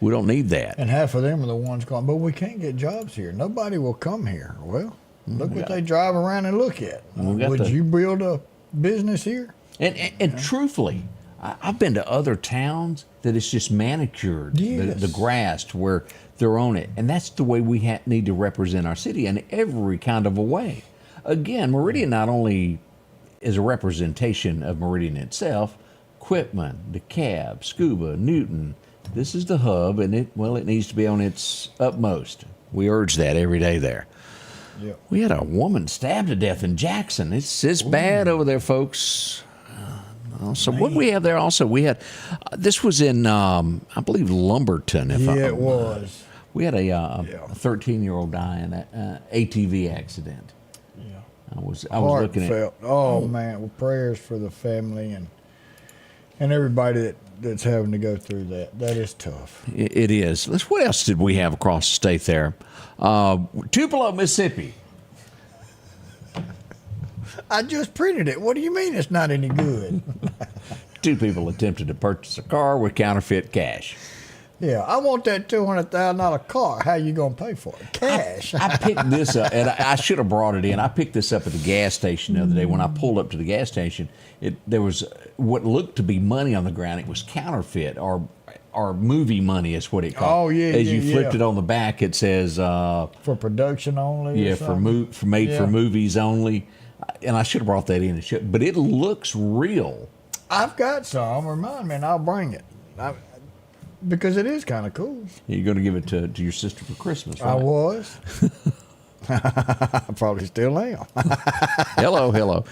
We don't need that. And half of them are the ones going, but we can't get jobs here. Nobody will come here. Well, look what they drive around and look at. Would you build a business here. And truthfully, I've been to other towns that it's just manicured, Yes. the grass to where they're on it. And that's the way we need to represent our city in every kind of a way. Again, Meridian not only is a representation of Meridian itself, Quitman, DeKalb, Scuba, Newton, this is the hub, and it needs to be on its utmost. We urge that every day there. Yep. We had a woman stabbed to death in Jackson. It's bad over there, folks. So what we have there also, we had, this was in, I believe, Lumberton. It was. We had a 13-year-old die in an ATV accident. Yeah. I was looking at. Heartfelt. Oh man, well, prayers for the family and everybody that's having to go through that. That is tough. It is. What else did we have across the state there? Tupelo, Mississippi. I just printed it. What do you mean it's not any good? 2 people attempted to purchase a car with counterfeit cash. Yeah, I want that $200,000 car. How you gonna pay for it? Cash. I picked this up, and I should have brought it in. I picked this up at the gas station the other day. When I pulled up to the gas station, there was what looked to be money on the ground. It was counterfeit, or movie money is what it called. Oh yeah. As you flipped it on the back, it says for production only. Yeah, for movies only. And I should have brought that in. But it looks real. I've got some. Remind me, and I'll bring it. Because it is kind of cool. You're going to give it to your sister for Christmas, right? I was. I probably still am. Hello.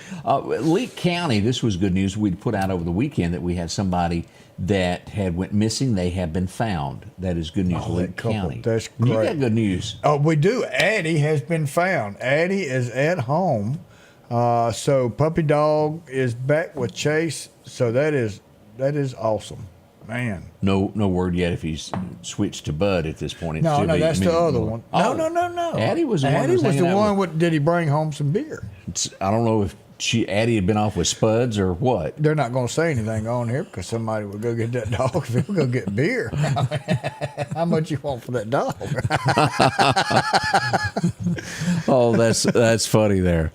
Leake County, this was good news. We'd put out over the weekend that we had somebody that had went missing. They have been found. That is good news, Leake County. That's great. You got good news. Oh, we do. Addie has been found. Addie is at home. So puppy dog is back with Chase. So that is awesome. Man. No word yet if he's switched to Bud at this point. No, that's the other one. No. Addie was the one. Addie was the one. Did he bring home some beer? I don't know if Addie had been off with Spuds or what. They're not going to say anything on here because somebody would go get that dog if he would go get beer. How much you want for that dog? Oh, that's funny there.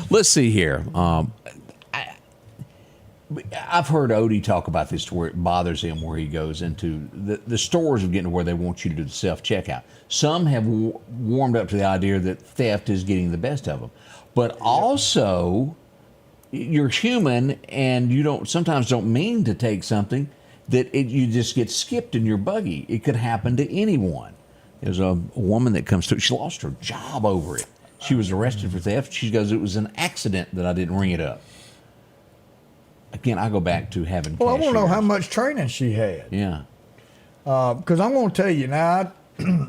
Let's see here. I've heard Odie talk about this to where it bothers him where he goes into the stores are getting to where they want you to do the self-checkout. Some have warmed up to the idea that theft is getting the best of them. But also, you're human and you sometimes don't mean to take something that you just get skipped in your buggy. It could happen to anyone. There's a woman that comes through. She lost her job over it. She was arrested for theft. She goes, it was an accident that I didn't ring it up. Again, I go back to having Well, cashiers. I want to know how much training she had. Yeah. Because I'm going to tell you now,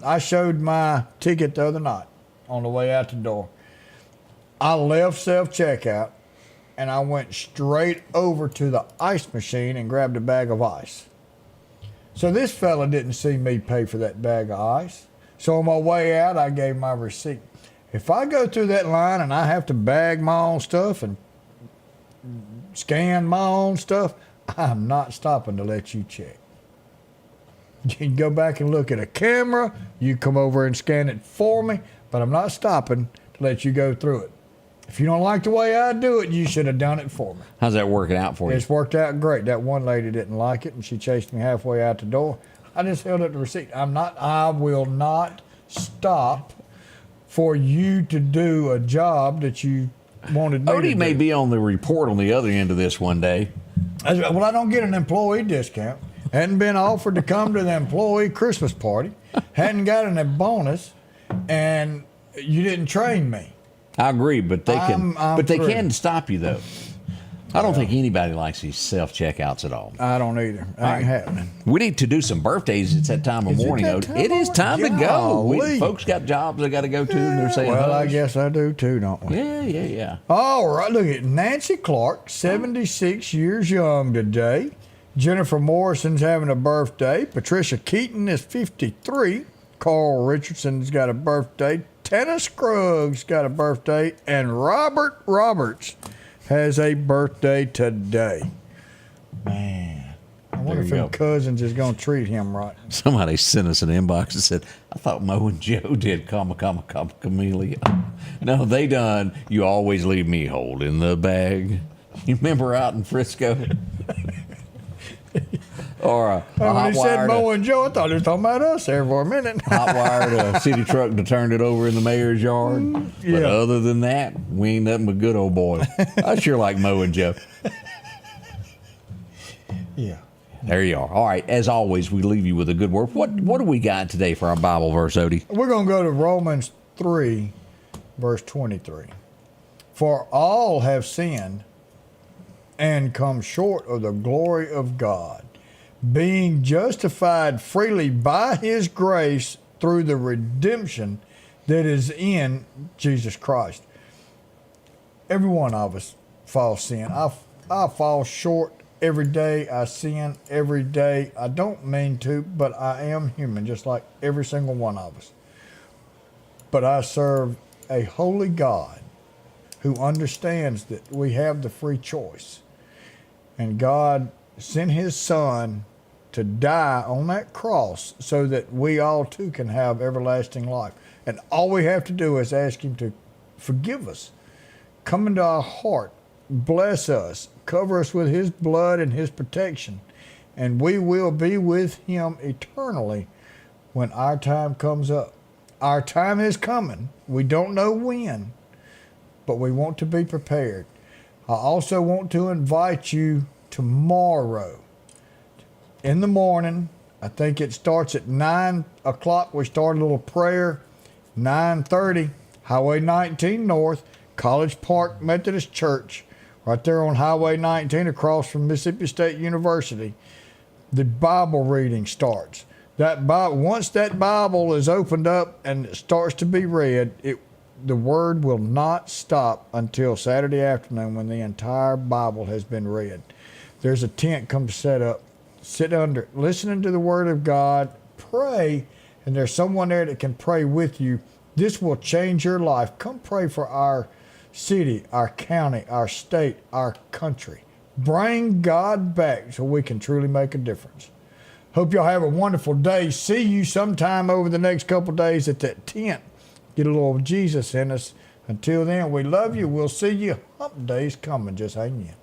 I showed my ticket the other night on the way out the door. I left self-checkout, and I went straight over to the ice machine and grabbed a bag of ice. So this fella didn't see me pay for that bag of ice. So on my way out, I gave my receipt. If I go through that line and I have to bag my own stuff and scan my own stuff, I'm not stopping to let you check. You can go back and look at a camera. You come over and scan it for me, but I'm not stopping to let you go through it. If you don't like the way I do it, you should have done it for me. How's that working out for you? It's worked out great. That one lady didn't like it, and she chased me halfway out the door. I just held up the receipt. I will not stop for you to do a job that you wanted me to do. Odie may be on the report on the other end of this one day. Well, I don't get an employee discount. Hadn't been offered to come to the employee Christmas party. Hadn't gotten a bonus, and you didn't train me. I agree, but they can. I'm but they through. can stop you though. I don't think anybody likes these self-checkouts at all. I don't either. Ain't happening. We need to do some birthdays. It's that time of Is it morning. that Odie. time It of is time to go. Golly. Folks got jobs they got to go to, and they're saying, Well, I hush. guess I do too, don't we? Yeah. All right, look at Nancy Clark, 76 years young today. Jennifer Morrison's having a birthday. Patricia Keaton is 53. Carl Richardson's got a birthday. Tanner Scruggs got a birthday. And Robert Roberts has a birthday today. Man, I wonder if them cousins is going to treat him right. Somebody sent us an inbox and said, I thought Mo and Joe did camellia. No, they done, you always leave me holding the bag. You remember out in Frisco? Or when he said Mo and Joe, I thought he was talking about us there for a minute. Hot wired a city truck to turn it over in the mayor's yard. But other than that, we ain't nothing but good old boys. I sure like Mo and Joe. Yeah. There you are. All right. As always, we leave you with a good word. What do we got today for our Bible verse, Odie? We're going to go to Romans 3, verse 23. For all have sinned and come short of the glory of God, being justified freely by his grace through the redemption that is in Jesus Christ. Every one of us falls sin. I fall short every day. I sin every day. I don't mean to, but I am human, just like every single one of us. But I serve a holy God who understands that we have the free choice. And God sent his son to die on that cross so that we all too can have everlasting life. And all we have to do is ask him to forgive us, come into our heart, bless us, cover us with his blood and his protection, and we will be with him eternally when our time comes up. Our time is coming. We don't know when, but we want to be prepared. I also want to invite you tomorrow in the morning. I think it starts at 9 o'clock. We start a little prayer. 9:30, Highway 19 North, College Park Methodist Church, right there on Highway 19 across from Mississippi State University. The Bible reading starts. Once that Bible is opened up and it starts to be read, the word will not stop until Saturday afternoon when the entire Bible has been read. There's a tent come to set up. Sit under, listening to the word of God, pray, and there's someone there that can pray with you. This will change your life. Come pray for our city, our county, our state, our country. Bring God back so we can truly make a difference. Hope y'all have a wonderful day. See you sometime over the next couple days at that tent. Get a little Jesus in us. Until then, we love you. We'll see you. Hump Day's coming. Just hang in.